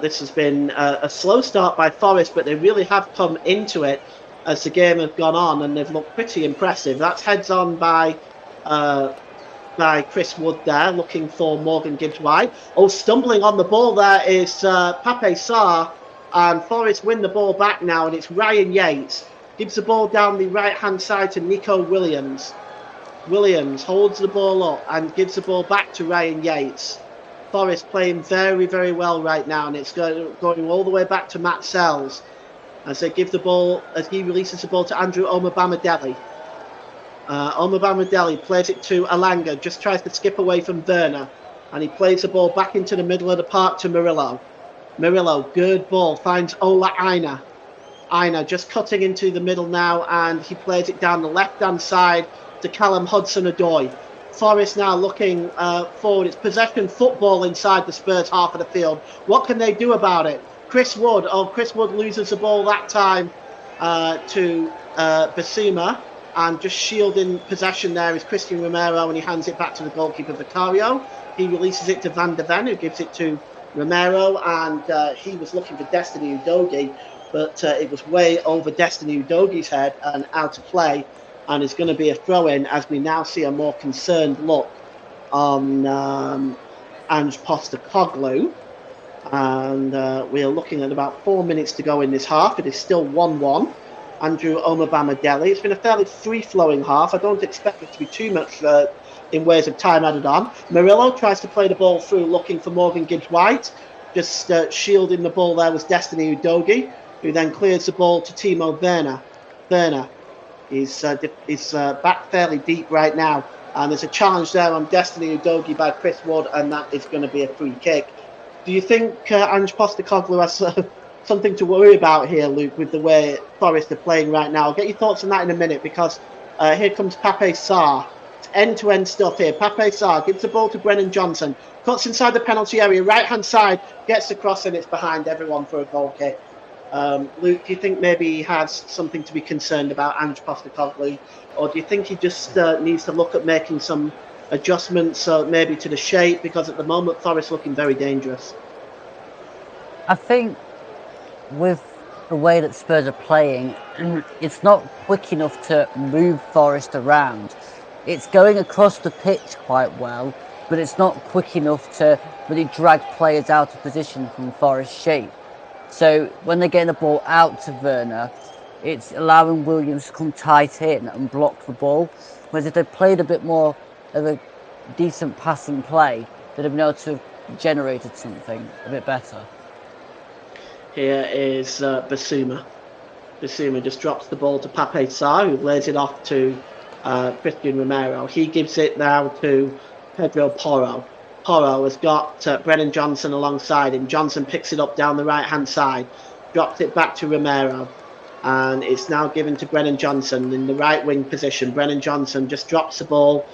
this has been a slow start by Forest, but they really have come into it as the game has gone on, and they've looked pretty impressive. That's heads on by Chris Wood there, looking for Morgan Gibbs-White. Oh, stumbling on the ball there is Pape Sarr, and Forest win the ball back now, and it's Ryan Yates. Gives the ball down the right-hand side to Nico Williams. Williams holds the ball up and gives the ball back to Ryan Yates. Forest playing very, very well right now, and it's going all the way back to Matt Stells as they give the ball, as he releases the ball to Andrew Omobamidele. Omobamidele plays it to Elanga, just tries to skip away from Werner, and he plays the ball back into the middle of the park to Murillo. Murillo, good ball, finds Ola Aina. Aina just cutting into the middle now, and he plays it down the left-hand side to Callum Hudson-Odoi. Forest now looking forward. It's possession football inside the Spurs half of the field. What can they do about it? Chris Wood loses the ball that time to Basuma, And just shielding possession there is Christian Romero, and he hands it back to the goalkeeper Vicario. He releases it to Van de Ven, who gives it to Romero, and he was looking for Destiny Udogie, but it was way over Destiny Udogie's head and out of play, and it's going to be a throw-in as we now see a more concerned look on Ange Postecoglou. And we are looking at about 4 minutes to go in this half. It is still 1-1. Andrew Omobamidele. It's been a fairly free-flowing half. I don't expect it to be too much in ways of time added on. Murillo tries to play the ball through, looking for Morgan Gibbs-White. Just shielding the ball there was Destiny Udogie, who then clears the ball to Timo Werner. Werner is back fairly deep right now. And there's a challenge there on Destiny Udogie by Chris Wood, and that is going to be a free kick. Do you think Ange Postecoglou has something to worry about here, Luke, with the way Forest are playing right now? I'll get your thoughts on that in a minute, because here comes Pape Sarr. It's end-to-end stuff here. Pape Sarr gives the ball to Brennan Johnson, cuts inside the penalty area, right-hand side, gets the cross, and it's behind everyone for a goal kick. Luke, do you think maybe he has something to be concerned about, Ange Postecoglou, or do you think he just needs to look at making some adjustments maybe to the shape, because at the moment Forest looking very dangerous? I think with the way that Spurs are playing, it's not quick enough to move Forest around. It's going across the pitch quite well, but it's not quick enough to really drag players out of position from Forest shape. So when they're getting the ball out to Werner, it's allowing Williams to come tight in and block the ball. Whereas if they played a bit more of a decent passing play, they'd have been able to have generated something a bit better. Here is Basuma. Basuma just drops the ball to Pape Sarr, who lays it off to Christian Romero. He gives it now to Pedro Porro. Porro has got Brennan Johnson alongside him. Johnson picks it up down the right-hand side, drops it back to Romero, and it's now given to Brennan Johnson in the right wing position. Brennan Johnson just drops the ball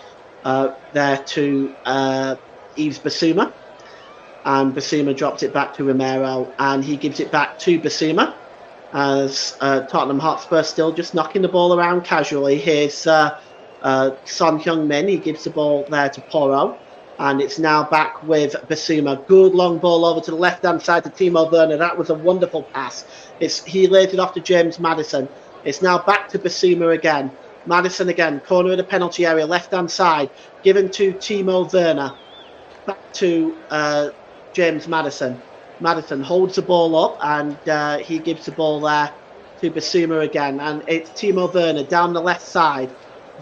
there to Yves Basuma, and Basuma drops it back to Romero, and he gives it back to Basuma as Tottenham Hotspur still just knocking the ball around casually. Here's Son Heung-min. He gives the ball there to Porro, and it's now back with Basuma. Good long ball over to the left-hand side to Timo Werner. That was a wonderful pass. He laid it off to James Maddison. It's now back to Basuma again. Maddison again, corner of the penalty area, left-hand side, given to Timo Werner. Back to James Maddison. Maddison holds the ball up, and he gives the ball there to Basuma again. And it's Timo Werner down the left side.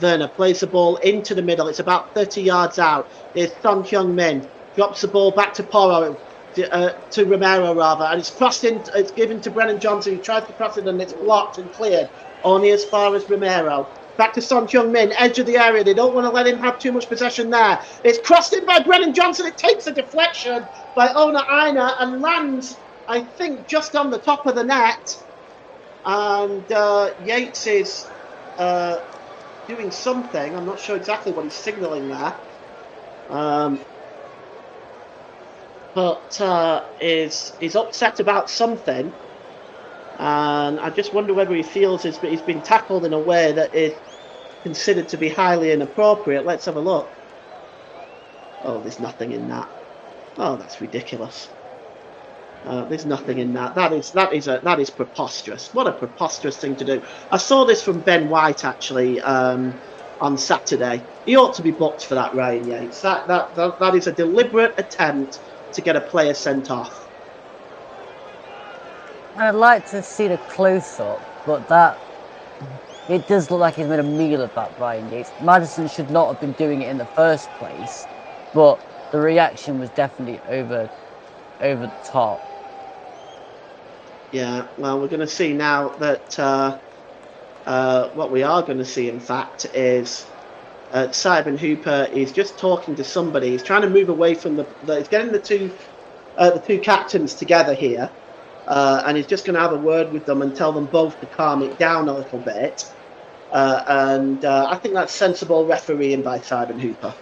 Werner plays the ball into the middle. It's about 30 yards out. It's Son Heung-min. Drops the ball back to Porro, to Romero rather, and it's crossed in. It's given to Brennan Johnson, who tries to cross it, and it's blocked and cleared only as far as Romero. Back to Son Heung-min, edge of the area. They don't want to let him have too much possession there. It's crossed in by Brennan Johnson. It takes a deflection by Ona Aina and lands, I think, just on the top of the net. And Yates is doing something. I'm not sure exactly what he's signalling there. But is upset about something. And I just wonder whether he feels he's been tackled in a way that is considered to be highly inappropriate. Let's have a look. Oh, there's nothing in that. Oh, that's ridiculous. There's nothing in that. That is preposterous. What a preposterous thing to do. I saw this from Ben White actually on Saturday. He ought to be booked for that, Ryan Yates. That is a deliberate attempt to get a player sent off. I'd like to see the close-up, but it does look like he's made a meal of that, Ryan Yates. Maddison should not have been doing it in the first place, but the reaction was definitely over the top. Yeah, well, we're going to see now that what we are going to see, in fact, is Simon Hooper is just talking to somebody. He's trying to move away from he's getting the two captains together here. And he's just going to have a word with them and tell them both to calm it down a little bit. And I think that's sensible refereeing by Simon Hooper.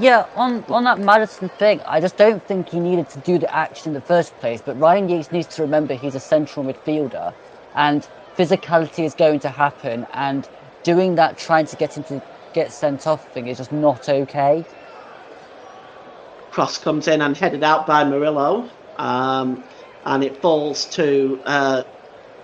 Yeah, on that Madison thing, I just don't think he needed to do the action in the first place. But Ryan Yates needs to remember he's a central midfielder, and physicality is going to happen. And doing that, trying to get sent off thing is just not okay. Cross comes in and headed out by Murillo, and it falls to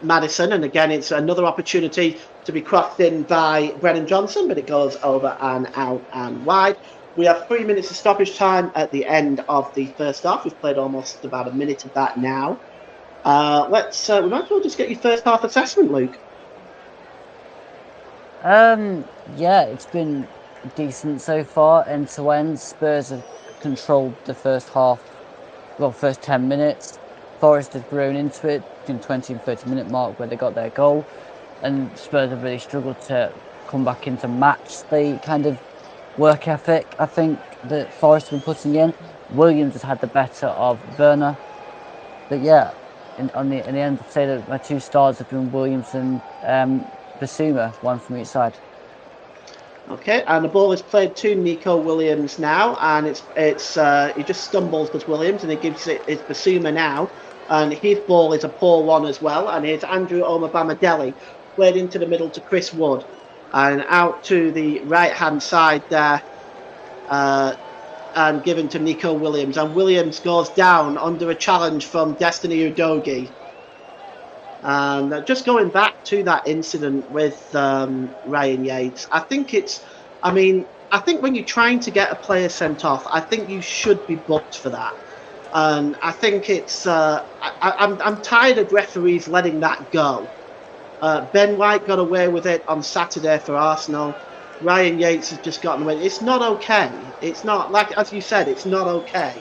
Madison. And again, it's another opportunity to be crossed in by Brennan Johnson, but it goes over and out and wide. We have 3 minutes of stoppage time at the end of the first half. We've played almost about a minute of that now. We might as well just get your first half assessment, Luke. Yeah, it's been decent so far, end to end. Spurs have controlled the first half, well, first 10 minutes. Forest have grown into it between 20 and 30-minute mark where they got their goal, and Spurs have really struggled to come back into match the kind of work ethic I think that Forest have been putting in. Williams has had the better of Werner, but yeah, in the end, I'd say that my two stars have been Williams and Basuma, one from each side. Okay, and the ball is played to Nico Williams now, and it's he just stumbles because Williams, and he gives it's Basuma now, and his ball is a poor one as well, and it's Andrew Omabamidele played into the middle to Chris Wood, and out to the right hand side there, and given to Nico Williams, and Williams goes down under a challenge from Destiny Udogie. And just going back to that incident with Ryan Yates, I think when you're trying to get a player sent off, I think you should be booked for that. And I think I'm tired of referees letting that go. Ben White got away with it on Saturday for Arsenal. Ryan Yates has just gotten away. It's not okay. It's not, like as you said, it's not okay.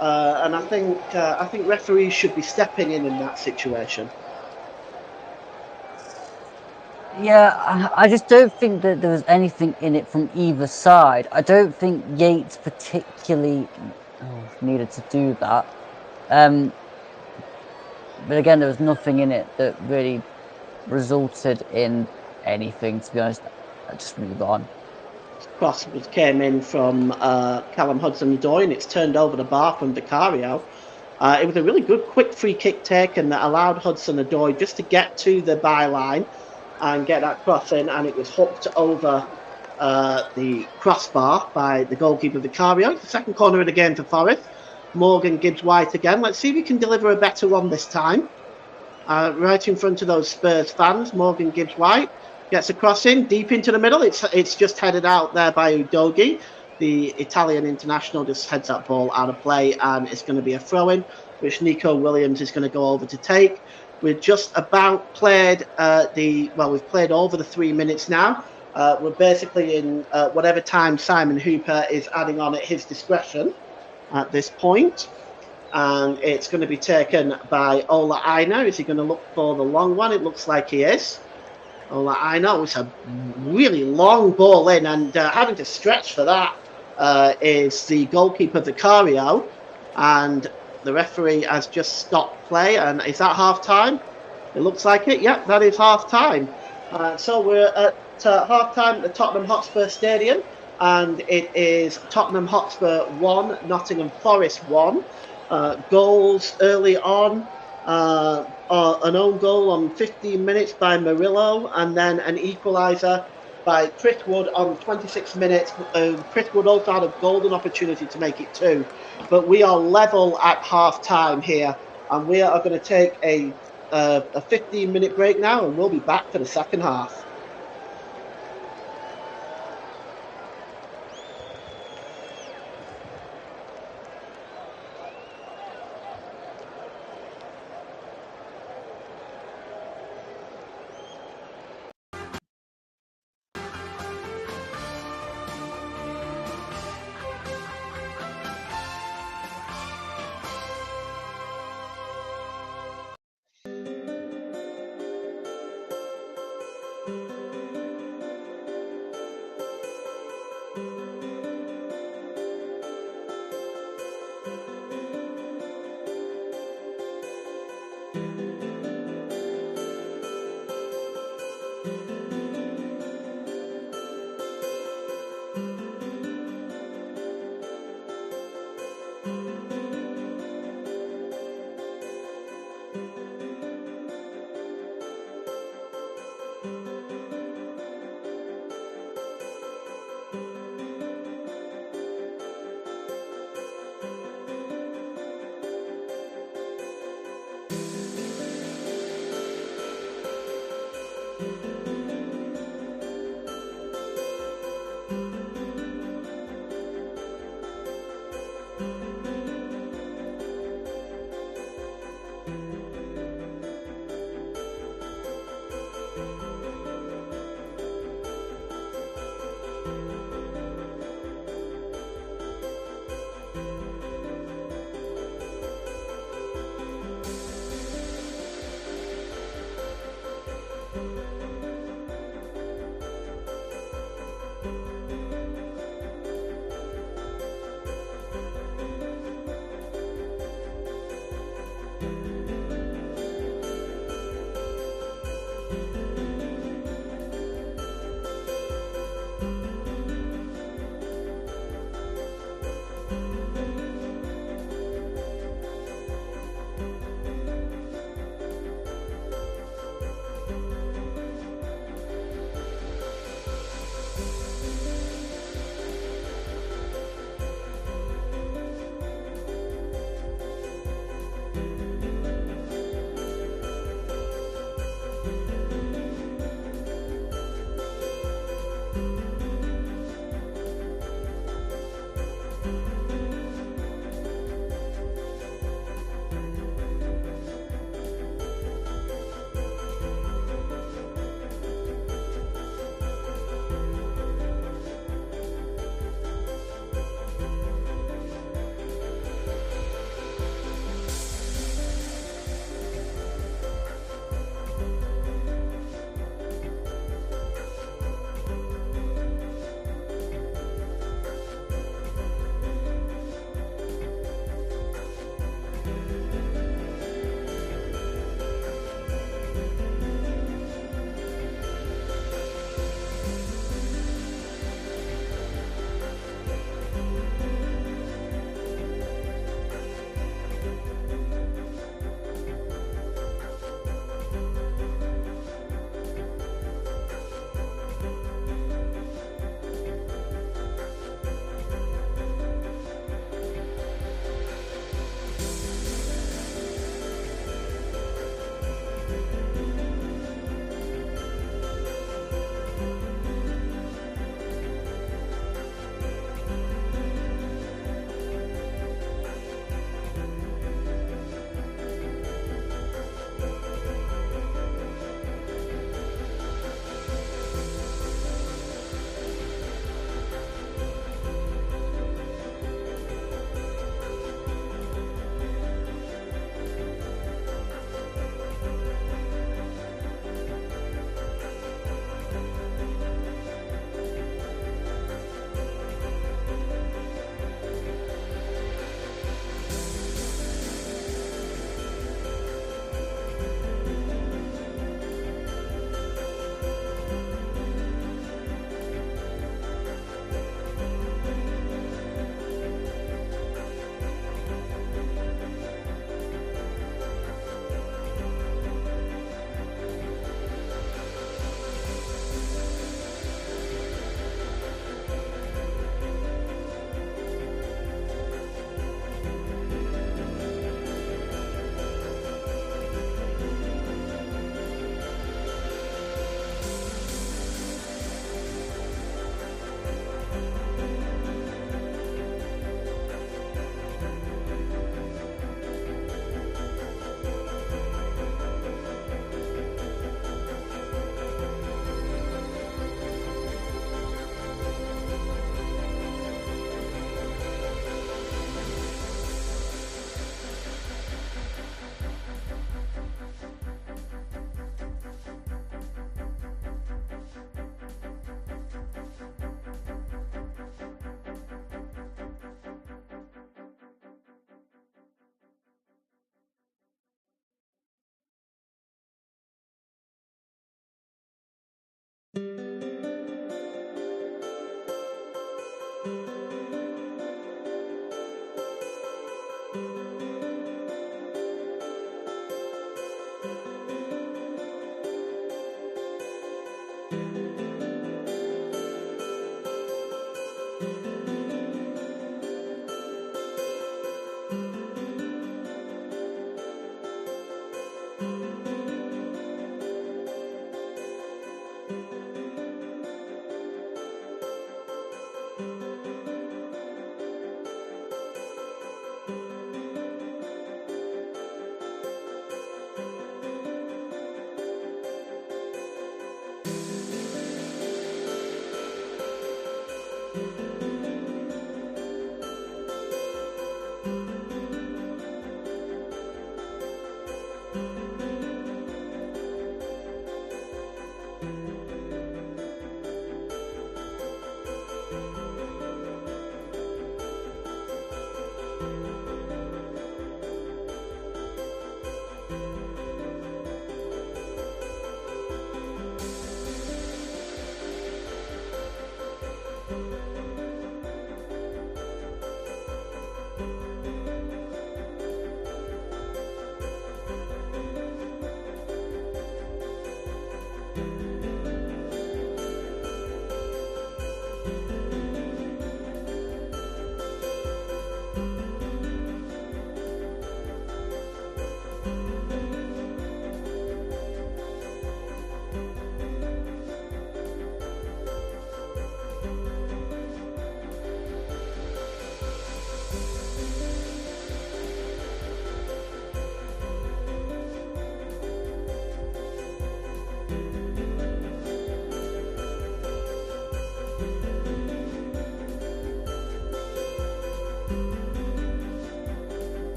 And I think referees should be stepping in that situation. Yeah, I just don't think that there was anything in it from either side. I don't think Yates particularly needed to do that. But again, there was nothing in it that really resulted in anything, to be honest. I just move on. Cross came in from Callum Hudson-Odoi, and it's turned over the bar from Vicario. It was a really good quick free kick taken that allowed Hudson-Odoi just to get to the byline and get that cross in, and it was hooked over the crossbar by the goalkeeper Vicario. The second corner of the game for Forest. Morgan Gibbs-White again. Let's see if he can deliver a better one this time. Right in front of those Spurs fans, Morgan Gibbs-White gets a cross in deep into the middle. It's just headed out there by Udogie. The Italian international just heads that ball out of play, and it's going to be a throw-in, which Nico Williams is going to go over to take. We've just about played we've played over the 3 minutes now. We're basically in whatever time Simon Hooper is adding on at his discretion at this point. And it's going to be taken by Ola Aina. Is he going to look for the long one? It looks like he is. Ola Aina, it's a really long ball in, and having to stretch for that is the goalkeeper Vicario, and the referee has just stopped play. And is that half time? It looks like it. Yep, that is half time. So we're at half time at the Tottenham Hotspur Stadium, and it is Tottenham Hotspur 1, Nottingham Forest 1. Goals early on, an own goal on 15 minutes by Murillo, and then an equaliser by Chris Wood on 26 minutes. Chris Wood also had a golden opportunity to make it 2. But we are level at half time here, and we are going to take a 15-minute break now, and we'll be back for the second half.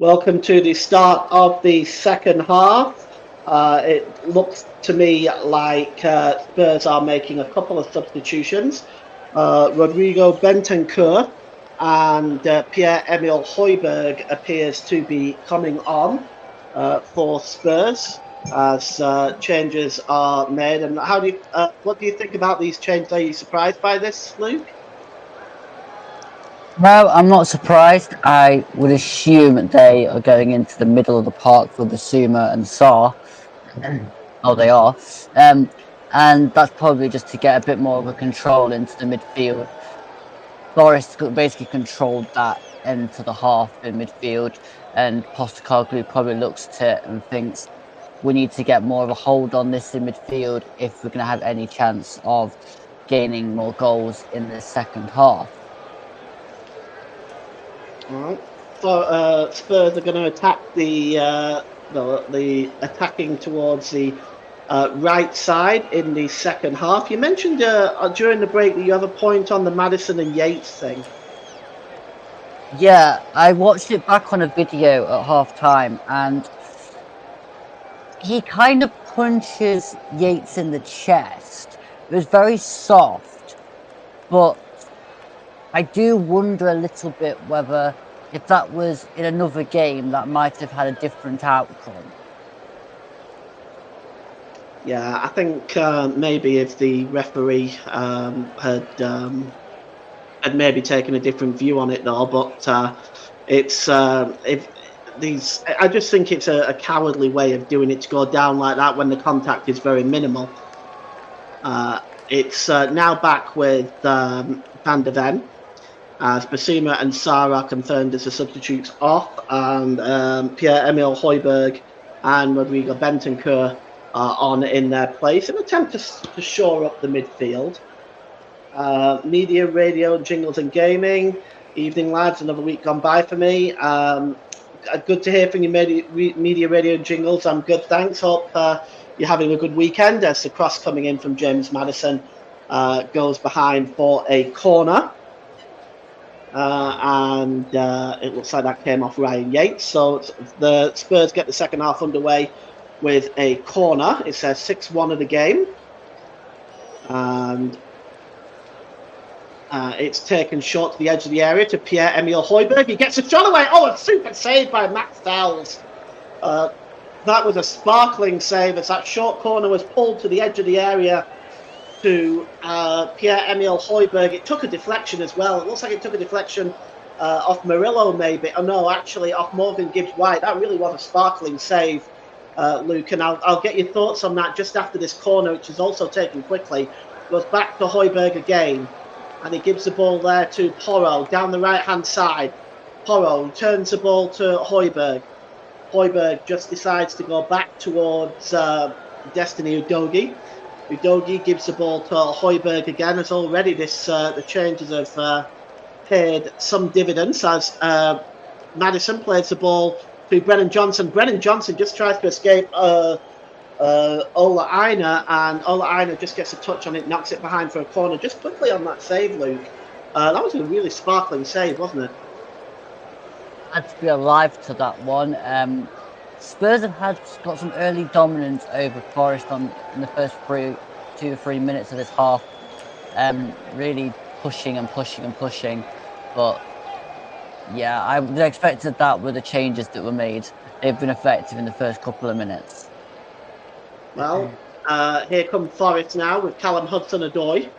Welcome to the start of the second half. It looks to me like Spurs are making a couple of substitutions. Rodrigo Bentancur and Pierre-Emile Højbjerg appears to be coming on for Spurs as changes are made. And what do you think about these changes? Are you surprised by this, Luke? No, I'm not surprised. I would assume they are going into the middle of the park for Basuma and Sarr. Oh, they are. Um, and that's probably just to get a bit more of a control into the midfield. Forest basically controlled that into the half in midfield, and Postecoglou probably looks at it and thinks we need to get more of a hold on this in midfield if we're going to have any chance of gaining more goals in the second half. All right. So Spurs are going to attack the attacking towards the right side in the second half. You mentioned during the break that you have a point on the Maddison and Yates thing. Yeah, I watched it back on a video at half time, and he kind of punches Yates in the chest. It was very soft, but I do wonder a little bit whether if that was in another game, that might have had a different outcome. Yeah, I think maybe if the referee had maybe taken a different view on it though, but it's if these, I just think it's a cowardly way of doing it to go down like that when the contact is very minimal. It's now back with Van de Ven, as Basuma and Sarr are confirmed as the substitutes off, and Pierre-Emile Højbjerg and Rodrigo Bentancur are on in their place in an attempt to shore up the midfield. Media, radio, jingles and gaming. Evening, lads. Another week gone by for me. Good to hear from you, media, radio, jingles. I'm good, thanks. Hope you're having a good weekend as the cross coming in from James Maddison goes behind for a corner. And it looks like that came off Ryan Yates. So the Spurs get the second half underway with a corner. It says 6-1 of the game. And it's taken short to the edge of the area to Pierre-Emile Højbjerg. He gets a shot away. Oh, a super save by Max Dowles. That was a sparkling save as that short corner was pulled to the edge of the area to Pierre-Emile Højbjerg. It took a deflection as well. It looks like it took a deflection off Murillo maybe. Oh no, actually off Morgan Gibbs-White. That really was a sparkling save, Luke. And I'll get your thoughts on that just after this corner, which is also taken quickly. Goes back to Højbjerg again. And he gives the ball there to Porro down the right-hand side. Porro turns the ball to Højbjerg. Højbjerg just decides to go back towards Destiny Udogie. Udogie gives the ball to Højbjerg again, as already the changes have paid some dividends as Maddison plays the ball to Brennan Johnson. Brennan Johnson just tries to escape Ola Aina, and Ola Aina just gets a touch on it, knocks it behind for a corner. Just quickly on that save, Luke. That was a really sparkling save, wasn't it? Had to be alive to that one. Spurs have got some early dominance over Forest in the first 2 or 3 minutes of this half. Really pushing and pushing and pushing. But yeah, I would have expected that with the changes that were made. They've been effective in the first couple of minutes. Well, here come Forest now with Callum Hudson-Odoi.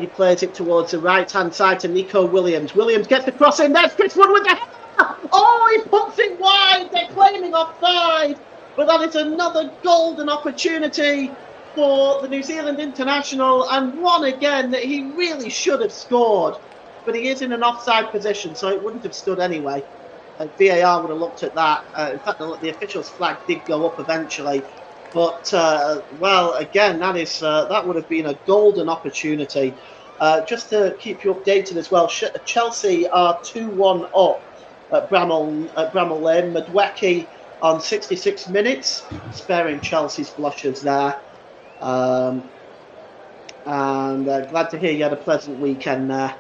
He plays it towards the right-hand side to Nico Williams. Williams gets the cross in. There's Chris Wood with the header. Oh, he puts it wide. They're claiming offside. But that is another golden opportunity for the New Zealand international, and one again that he really should have scored. But he is in an offside position, so it wouldn't have stood anyway. VAR would have looked at that. In fact, the official's flag did go up eventually. But, well, again, that would have been a golden opportunity. Just to keep you updated as well, Chelsea are 2-1 up at Bramall Lane. Madwecki on 66 minutes, sparing Chelsea's blushes there. And glad to hear you had a pleasant weekend there,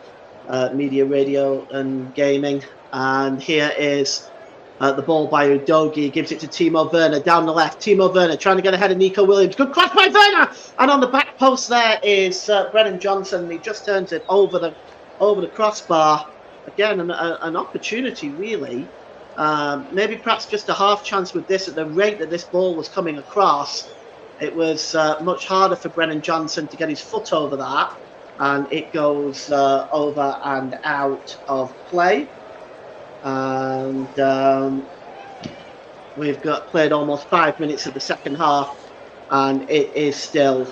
media, radio and gaming. And here is The ball by Udogie, gives it to Timo Werner down the left. Timo Werner trying to get ahead of Nico Williams. Good cross by Werner, and on the back post there is Brennan Johnson. He just turns it over the crossbar. Again, an opportunity really. Maybe perhaps just a half chance with this at the rate that this ball was coming across. It was much harder for Brennan Johnson to get his foot over that, and it goes over and out of play. And we've played almost 5 minutes of the second half, and it is still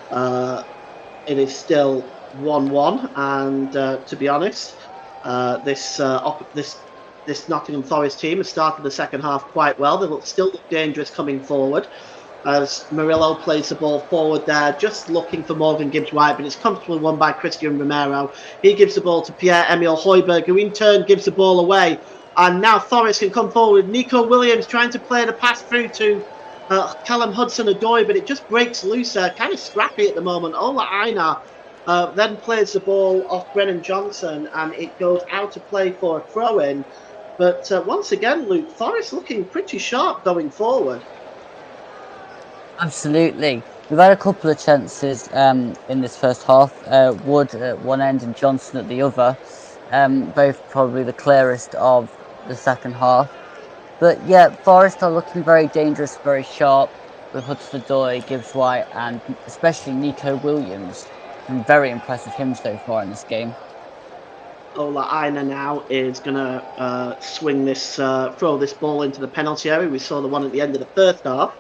1-1. And to be honest, this Nottingham Forest team has started the second half quite well. They still look dangerous coming forward, as Murillo plays the ball forward there, just looking for Morgan Gibbs-White, but it's comfortably won by Christian Romero. He gives the ball to Pierre-Emile Højbjerg, who in turn gives the ball away. And now Forest can come forward. Nico Williams trying to play the pass through to Callum Hudson-Odoi, but it just breaks loose there. Kind of scrappy at the moment. Ola Einar then plays the ball off Brennan Johnson, and it goes out of play for a throw-in. But once again, Luke, Forest looking pretty sharp going forward. Absolutely. We've had a couple of chances in this first half. Wood at one end and Johnson at the other. Both probably the clearest of the second half. But yeah, Forest are looking very dangerous, very sharp with Hudson-Odoi, Gibbs-White, and especially Nico Williams. I'm very impressed with him so far in this game. Ola Einar now is going to throw this ball into the penalty area. We saw the one at the end of the first half.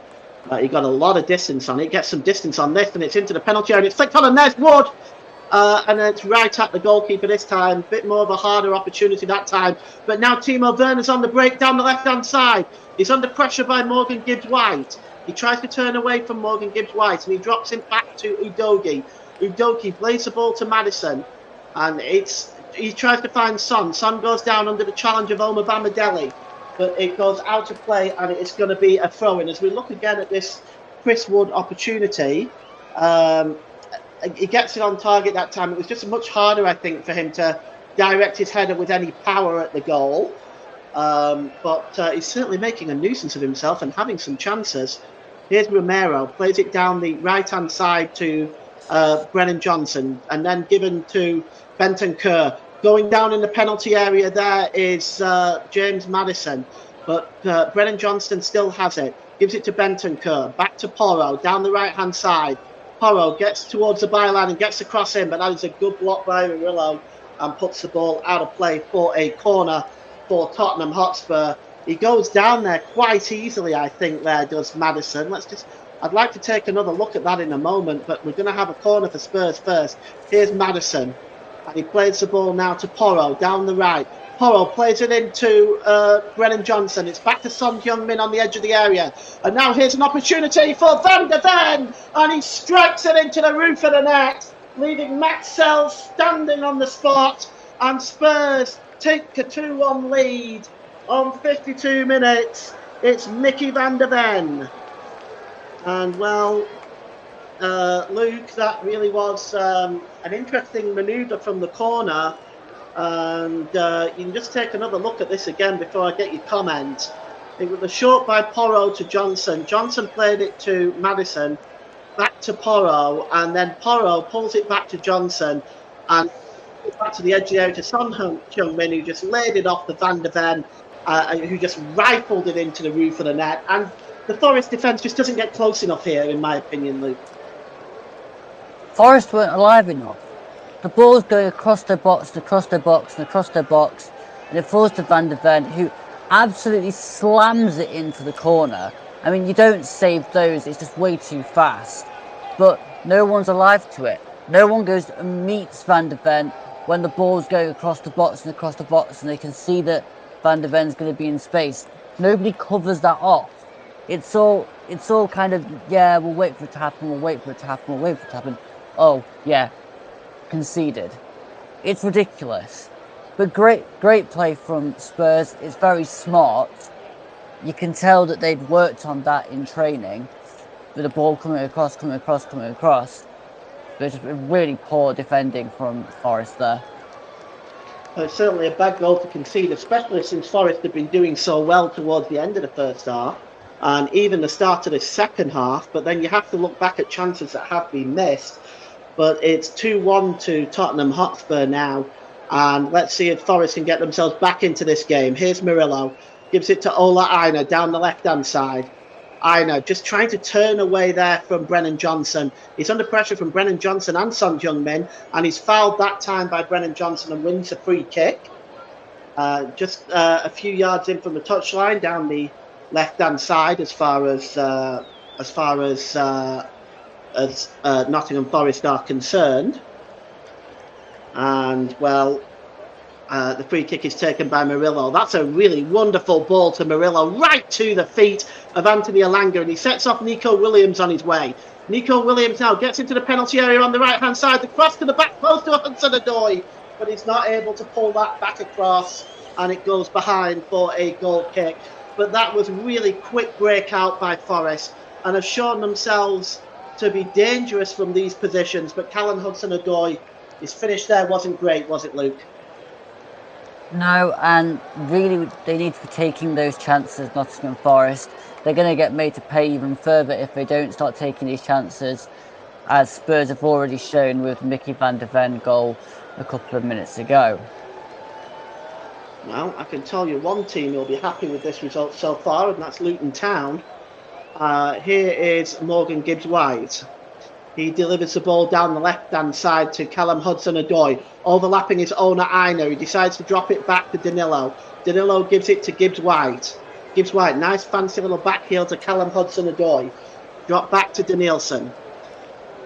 He got a lot of distance on it. Gets some distance on this, and it's into the penalty area. It's flicked on, and there's Wood. And then it's right at the goalkeeper this time. Bit more of a harder opportunity that time. But now Timo Werner's on the break down the left-hand side. He's under pressure by Morgan Gibbs-White. He tries to turn away from Morgan Gibbs-White, and he drops him back to Udogie. Udogie plays the ball to Madison, and he tries to find Son. Son goes down under the challenge of Omar Bamadeli, but it goes out of play, and it's going to be a throw-in. As we look again at this Chris Wood opportunity, he gets it on target that time. It was just much harder, I think, for him to direct his header with any power at the goal. But he's certainly making a nuisance of himself and having some chances. Here's Romero, plays it down the right-hand side to Brennan Johnson, and then given to Bentancur. Going down in the penalty area there is James Madison, but Brennan Johnson still has it. Gives it to Bentancur, back to Porro, down the right-hand side. Porro gets towards the byline and gets across in, but that is a good block by Murillo and puts the ball out of play for a corner for Tottenham Hotspur. He goes down there quite easily, I think, there does Madison. I'd like to take another look at that in a moment, but we're going to have a corner for Spurs first. Here's Madison, and he plays the ball now to Porro down the right. Porro plays it into Brennan Johnson. It's back to Son Heung-min on the edge of the area. And now here's an opportunity for Van de Ven, and he strikes it into the roof of the net, leaving Matt Sells standing on the spot, and Spurs take a 2-1 lead on 52 minutes. It's Mickey Van de Ven. And well, Luke, that really was an interesting manoeuvre from the corner. And you can just take another look at this again before I get your comment. It was a short by Porro to Johnson. Johnson played it to Madison, back to Porro, and then Porro pulls it back to Johnson and back to the edge of the area to Son Heung-min, who just laid it off the Van de Ven, who just rifled it into the roof of the net. And the Forest defence just doesn't get close enough here, in my opinion, Luke. Forest weren't alive enough. The ball's going across their box, and across their box, and across their box, and it falls to Van de Ven, who absolutely slams it into the corner. I mean, you don't save those, it's just way too fast. But no one's alive to it. No one goes and meets Van de Ven when the ball's going across the box, and they can see that Van de Ven's going to be in space. Nobody covers that off. It's all kind of, yeah, we'll wait for it to happen, we'll wait for it to happen, we'll wait for it to happen. Oh, yeah. Conceded. It's ridiculous, but great play from Spurs. It's very smart. You can tell that they'd worked on that in training, with the ball coming across. But it's just really poor defending from Forest there. It's certainly a bad goal to concede, especially since Forest have been doing so well towards the end of the first half and even the start of the second half. But then you have to look back at chances that have been missed. But it's 2-1 to Tottenham Hotspur now. And let's see if Forest can get themselves back into this game. Here's Murillo. Gives it to Ola Aina down the left-hand side. Aina just trying to turn away there from Brennan Johnson. He's under pressure from Brennan Johnson and Son Heung-min, and he's fouled that time by Brennan Johnson and wins a free kick. Just a few yards in from the touchline down the left-hand side as far as Nottingham Forest are concerned. And, well, the free kick is taken by Murillo. That's a really wonderful ball to Murillo, right to the feet of Anthony Elanga, and he sets off Nico Williams on his way. Nico Williams now gets into the penalty area on the right-hand side, the cross to the back post to Hudson-Odoi, but he's not able to pull that back across, and it goes behind for a goal kick. But that was really quick breakout by Forest, and have shown themselves to be dangerous from these positions, but Callum Hudson-Odoi, his finish there wasn't great, was it, Luke? No, and really they need to be taking those chances, Nottingham Forest. They're going to get made to pay even further if they don't start taking these chances, as Spurs have already shown with Mickey van de Ven goal a couple of minutes ago. Well, I can tell you one team will be happy with this result so far, and that's Luton Town. Here is Morgan Gibbs-White. He delivers the ball down the left-hand side to Callum Hudson-Odoi, overlapping his owner Aina. He decides to drop it back to Danilo. Danilo gives it to Gibbs-White. Gibbs-White, nice fancy little back heel to Callum Hudson-Odoi. Drop back to Danielson.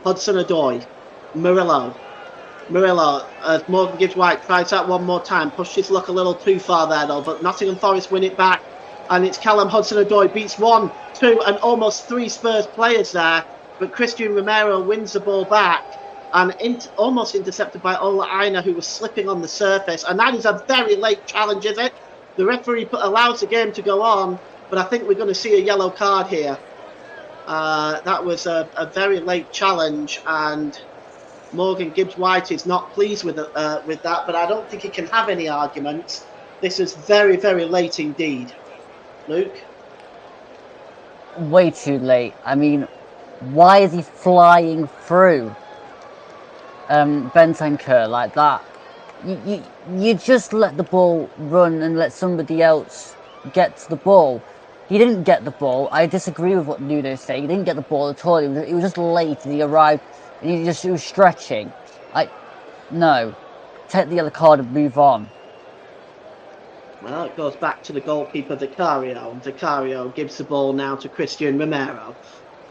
Hudson-Odoi. Murillo, as Morgan Gibbs-White tries that one more time. Pushed his luck a little too far there, though, but Nottingham Forest win it back. And it's Callum Hudson-Odoi beats 1, 2, and almost 3 Spurs players there. But Christian Romero wins the ball back and almost intercepted by Ola Aina, who was slipping on the surface. And that is a very late challenge, is it? The referee allows the game to go on, but I think we're going to see a yellow card here. That was a very late challenge, and Morgan Gibbs-White is not pleased with that, but I don't think he can have any arguments. This is very, very late indeed. Luke? Way too late. I mean, why is he flying through Bentancur like that? You just let the ball run and let somebody else get to the ball. He didn't get the ball. I disagree with what Nuno said. He didn't get the ball at all. He was just late and he arrived and he was stretching. No. Take the yellow card and move on. Well, it goes back to the goalkeeper, Vicario. Vicario gives the ball now to Christian Romero.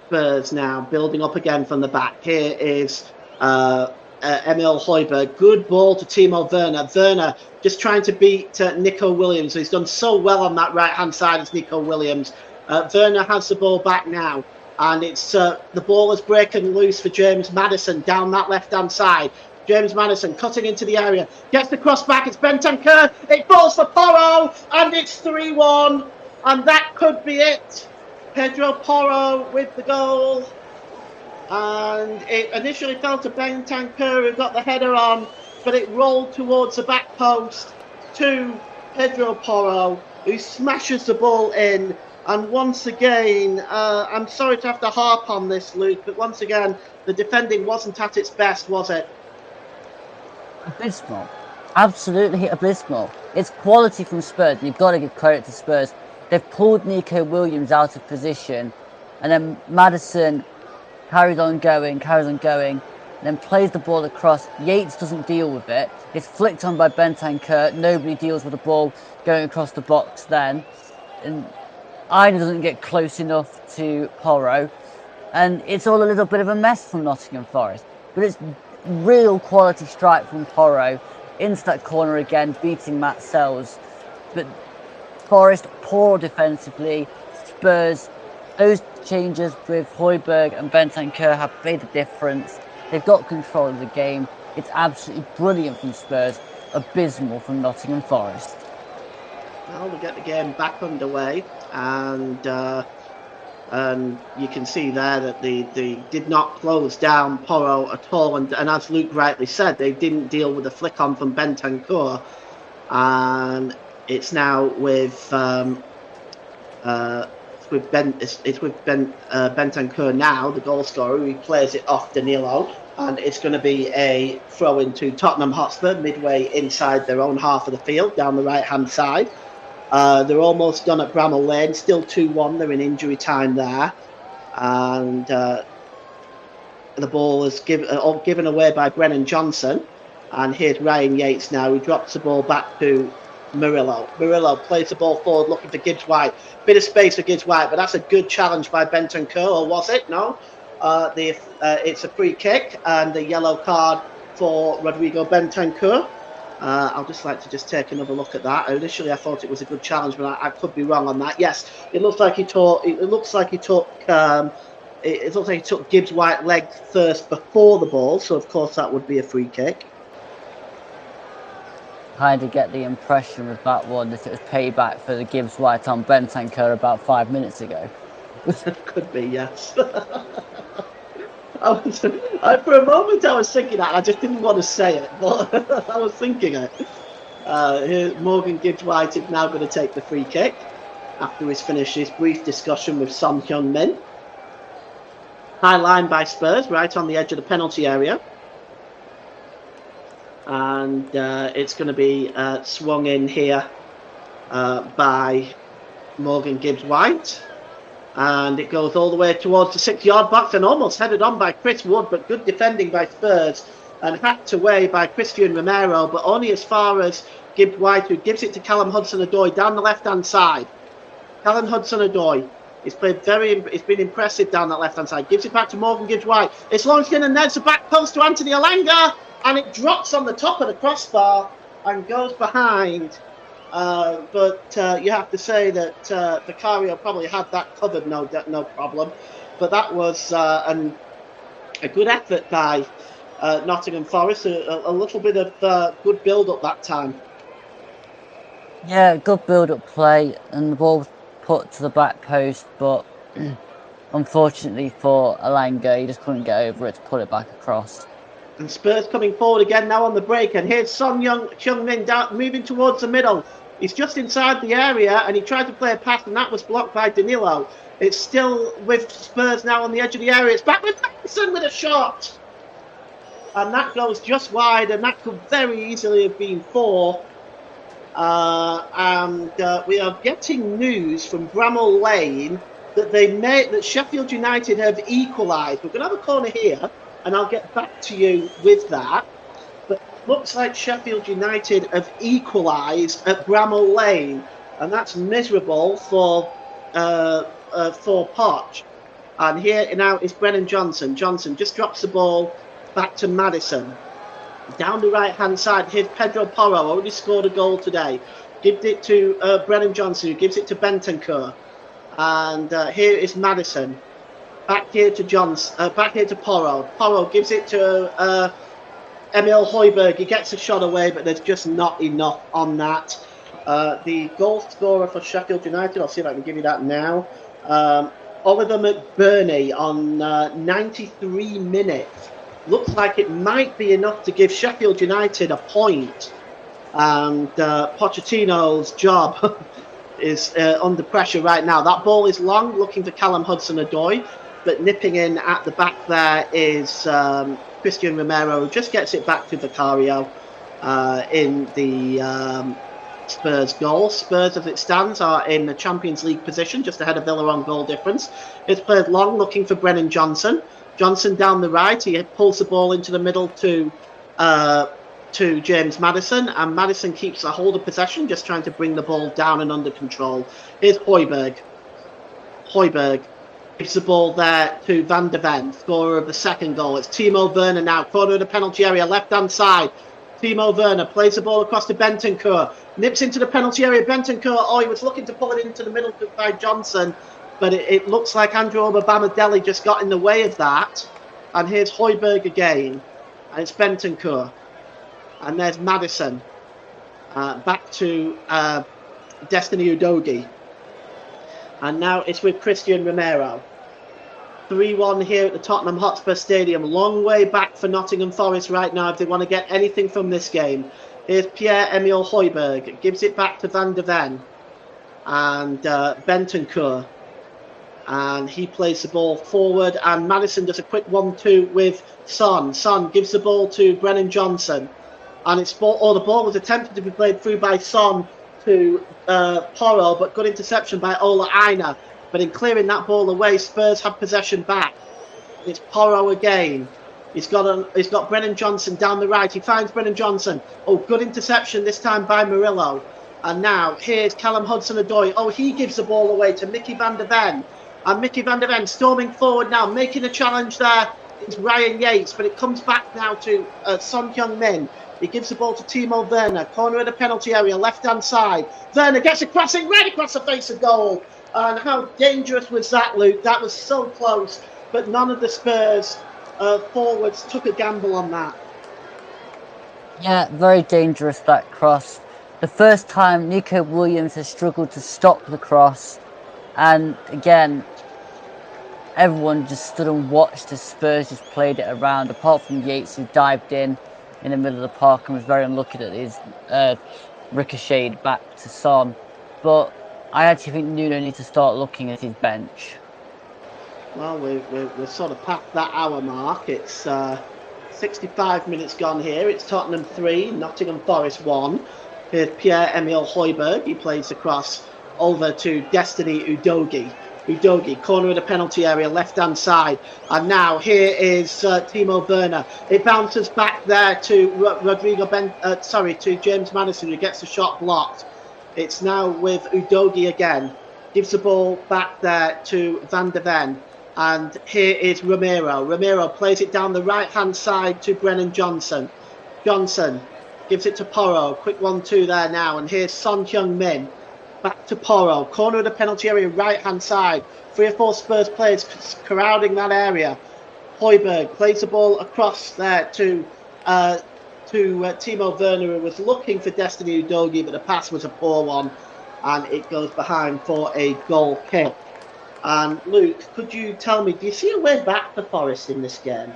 Spurs now building up again from the back. Here is Emil Højbjerg. Good ball to Timo Werner. Werner just trying to beat Nico Williams. He's done so well on that right-hand side as Nico Williams. Werner has the ball back now. And it's the ball is breaking loose for James Maddison down that left-hand side. James Maddison cutting into the area. Gets the cross back. It's Bentancur. It falls for Porro. And it's 3-1. And that could be it. Pedro Porro with the goal. And it initially fell to Bentancur, who got the header on. But it rolled towards the back post to Pedro Porro, who smashes the ball in. And once again, I'm sorry to have to harp on this, Luke, but once again, the defending wasn't at its best, was it? Abysmal. Absolutely abysmal. It's quality from Spurs. You've got to give credit to Spurs. They've pulled Nico Williams out of position, and then Maddison carries on going, and then plays the ball across. Yates doesn't deal with it. It's flicked on by Bentancur. Nobody deals with the ball going across the box then. And Aina doesn't get close enough to Porro. And it's all a little bit of a mess from Nottingham Forest. But it's real quality strike from Porro into that corner again, beating Matt Sells. But Forest poor defensively. Spurs, those changes with Højbjerg and Bentancur have made a difference. They've got control of the game. It's absolutely brilliant from Spurs, abysmal from Nottingham Forest. Well, we get the game back underway, and you can see there that they did not close down Porro at all, and as Luke rightly said, they didn't deal with the flick on from Bentancur. and it's now with Bentancur now, the goal scorer. He plays it off Danilo, and it's going to be a throw into Tottenham Hotspur midway inside their own half of the field down the right hand side. They're almost done at Bramall Lane, still 2-1. They're in injury time there, and the ball is given away by Brennan Johnson. And here's Ryan Yates now. He drops the ball back to Murillo. Murillo plays the ball forward, looking for Gibbs White. Bit of space for Gibbs White, but that's a good challenge by Bentancur, or was it? No. It's a free kick and a yellow card for Rodrigo Bentancur. I'll just like to take another look at that. Initially, I thought it was a good challenge, but I could be wrong on that. Yes, it looks like he took. It looks like he took Gibbs White leg first before the ball, so of course that would be a free kick. Kind of get the impression with that one that it was payback for the Gibbs White on Bentancur about 5 minutes ago. Could be, yes. For a moment I was thinking that, I just didn't want to say it, but I was thinking it. Here, Morgan Gibbs White is now going to take the free kick after he's finished his brief discussion with Son Heung-min. High line by Spurs, right on the edge of the penalty area. And it's going to be swung in here by Morgan Gibbs White. And it goes all the way towards the 6-yard box and almost headed on by Chris Wood, but good defending by Spurs and hacked away by Christian Romero, but only as far as Gibbs White, who gives it to Callum Hudson-Odoi down the left-hand side. Callum Hudson-Odoi. He's been impressive down that left-hand side. Gives it back to Morgan Gibbs White. It's launched in and there's the back post to Anthony Elanga. And it drops on the top of the crossbar and goes behind. But you have to say that Vicario probably had that covered, no problem. But that was a good effort by Nottingham Forest. A little bit of good build-up that time. Yeah, good build-up play, and the ball was put to the back post, but unfortunately for Elanga, he just couldn't get over it to put it back across. And Spurs coming forward again now on the break. And here's Son Heung-min moving towards the middle. He's just inside the area and he tried to play a pass and that was blocked by Danilo. It's still with Spurs now on the edge of the area. It's back with Madison with a shot. And that goes just wide and that could very easily have been 4. We are getting news from Bramall Lane that Sheffield United have equalised. We're going to have a corner here. And I'll get back to you with that. But it looks like Sheffield United have equalised at Bramall Lane. And that's miserable for Poch. And here now is Brennan Johnson. Johnson just drops the ball back to Madison. Down the right-hand side, here's Pedro Porro, already scored a goal today. Gives it to Brennan Johnson, who gives it to Bentancur. And here is Madison. Back here to Porro. Porro gives it to Emil Højbjerg. He gets a shot away, but there's just not enough on that. The goal scorer for Sheffield United, I'll see if I can give you that now. Oliver McBurney on 93 minutes. Looks like it might be enough to give Sheffield United a point. And Pochettino's job is under pressure right now. That ball is long, looking for Callum Hudson-Odoi. But nipping in at the back there is Christian Romero, who just gets it back to Vicario in the Spurs goal. Spurs, as it stands, are in the Champions League position, just ahead of Villa on goal difference. It's played long, looking for Brennan Johnson. Johnson down the right, he pulls the ball into the middle to James Madison, and Madison keeps a hold of possession, just trying to bring the ball down and under control. Here's Højbjerg. Højbjerg gives the ball there to Van de Ven, scorer of the second goal. It's Timo Werner now, corner of the penalty area, left-hand side. Timo Werner plays the ball across to Bentancur, nips into the penalty area. Bentancur, he was looking to pull it into the middle by Johnson, but it looks like Andrew Obama-Deli just got in the way of that. And here's Højbjerg again, and it's Bentancur. And there's Madison. Back to Destiny Udogie. And now it's with Christian Romero. 3-1 here at the Tottenham Hotspur Stadium. Long way back for Nottingham Forest right now if they want to get anything from this game. Here's Pierre-Emile Højbjerg. Gives it back to Van de Ven. And Bentancur. And he plays the ball forward. And Maddison does a quick 1-2 with Son. Son gives the ball to Brennan Johnson. And the ball was attempted to be played through by Son to Porro, but good interception by Ola Aina. But in clearing that ball away, Spurs have possession back. It's Porro again. He's got Brennan Johnson down the right. He finds Brennan Johnson. Oh, good interception this time by Murillo. And now here's Callum Hudson-Odoi. Oh, he gives the ball away to Mickey van der Ven. And Mickey van der Ven storming forward now, making a challenge there. It's Ryan Yates, but it comes back now to Son Heung-min. He gives the ball to Timo Werner. Corner of the penalty area, left-hand side. Werner gets a crossing right across the face of goal. And how dangerous was that, Luke? That was so close. But none of the Spurs forwards took a gamble on that. Yeah, very dangerous, that cross. The first time Nico Williams has struggled to stop the cross. And again, everyone just stood and watched as Spurs just played it around, apart from Yates, who dived in the middle of the park and was very unlucky that his ricocheted back to Son. But I actually think Nuno needs to start looking at his bench. Well, we're sort of past that hour mark. It's 65 minutes gone here. It's Tottenham 3, Nottingham Forest 1. Here's Pierre-Emile Højbjerg. He plays across over to Destiny Udogie. Udogie, corner of the penalty area, left-hand side. And now here is Timo Werner. It bounces back there to to James Maddison, who gets the shot blocked. It's now with Udogie again. Gives the ball back there to Van de Ven. And here is Romero. Romero plays it down the right-hand side to Brennan Johnson. Johnson gives it to Porro. Quick 1-2 there now. And here's Son Heung-min. Back to Porro. Corner of the penalty area, right-hand side. 3 or 4 Spurs players crowding that area. Højbjerg plays the ball across there to Timo Werner, who was looking for Destiny Udogie, but the pass was a poor one. And it goes behind for a goal kick. And Luke, could you tell me, do you see a way back for Forest in this game?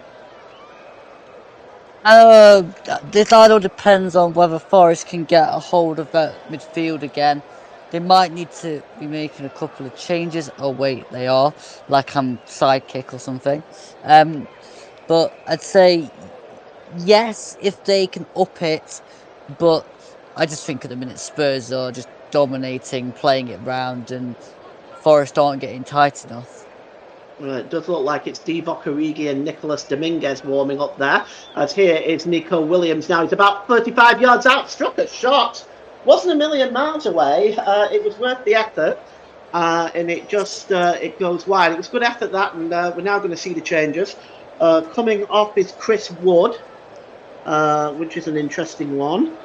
This all depends on whether Forest can get a hold of that midfield again. They might need to be making a couple of changes. Oh wait, they are. Like I'm sidekick or something. But I'd say yes, if they can up it. But I just think at the minute Spurs are just dominating, playing it round, and Forest aren't getting tight enough. Well, it does look like it's Divock Origi and Nicolas Dominguez warming up there. As here is Nico Williams now. He's about 35 yards out, struck a shot. Wasn't a million miles away. It was worth the effort. And it just it goes wide. It was good effort, that, and we're now going to see the changes. Coming off is Chris Wood, which is an interesting one.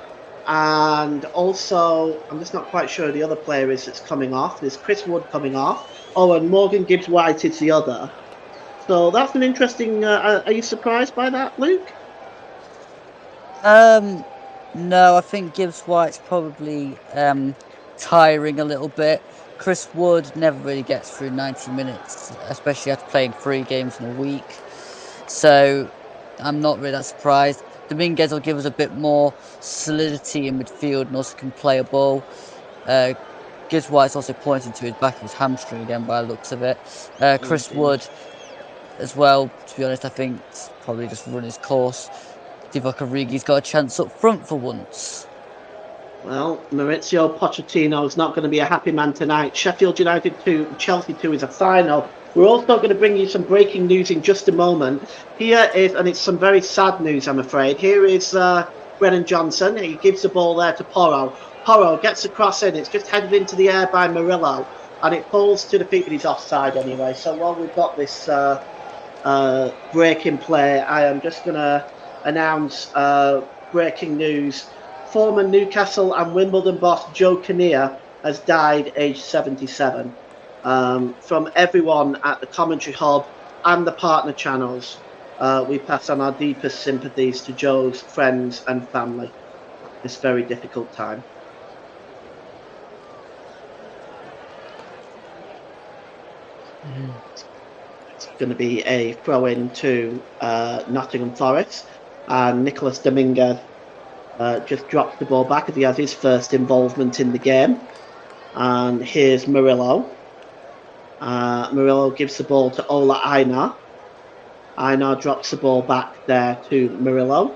And also, I'm just not quite sure who the other player is that's coming off. There's Chris Wood coming off. Oh, and Morgan Gibbs-White is the other. So that's an interesting... are you surprised by that, Luke? No, I think Gibbs-White's probably tiring a little bit. Chris Wood never really gets through 90 minutes, especially after playing 3 games in a week. So I'm not really that surprised. Dominguez will give us a bit more solidity in midfield and also can play a ball. Gibbs-White's also pointing to his back of his hamstring again by the looks of it. Chris Wood as well, to be honest, I think it's probably just run his course. Divock Origi's got a chance up front for once. Well, Maurizio Pochettino's not going to be a happy man tonight. Sheffield United 2, Chelsea 2 is a final. We're also going to bring you some breaking news in just a moment. Here is, and it's some very sad news, I'm afraid. Here is Brennan Johnson. He gives the ball there to Porro. Porro gets the cross in. It's just headed into the air by Murillo. And it falls to the feet, but he's offside anyway. So while we've got this break in play, I am just going to announce breaking news. Former Newcastle and Wimbledon boss Joe Kinnear has died aged 77. From everyone at the commentary hub and the partner channels, we pass on our deepest sympathies to Joe's friends and family this very difficult time. It's going to be a throw-in to Nottingham Forest, and Nicolas Dominguez just drops the ball back as he has his first involvement in the game. And here's Murillo. Murillo gives the ball to Ola Einar. Einar drops the ball back there to Murillo.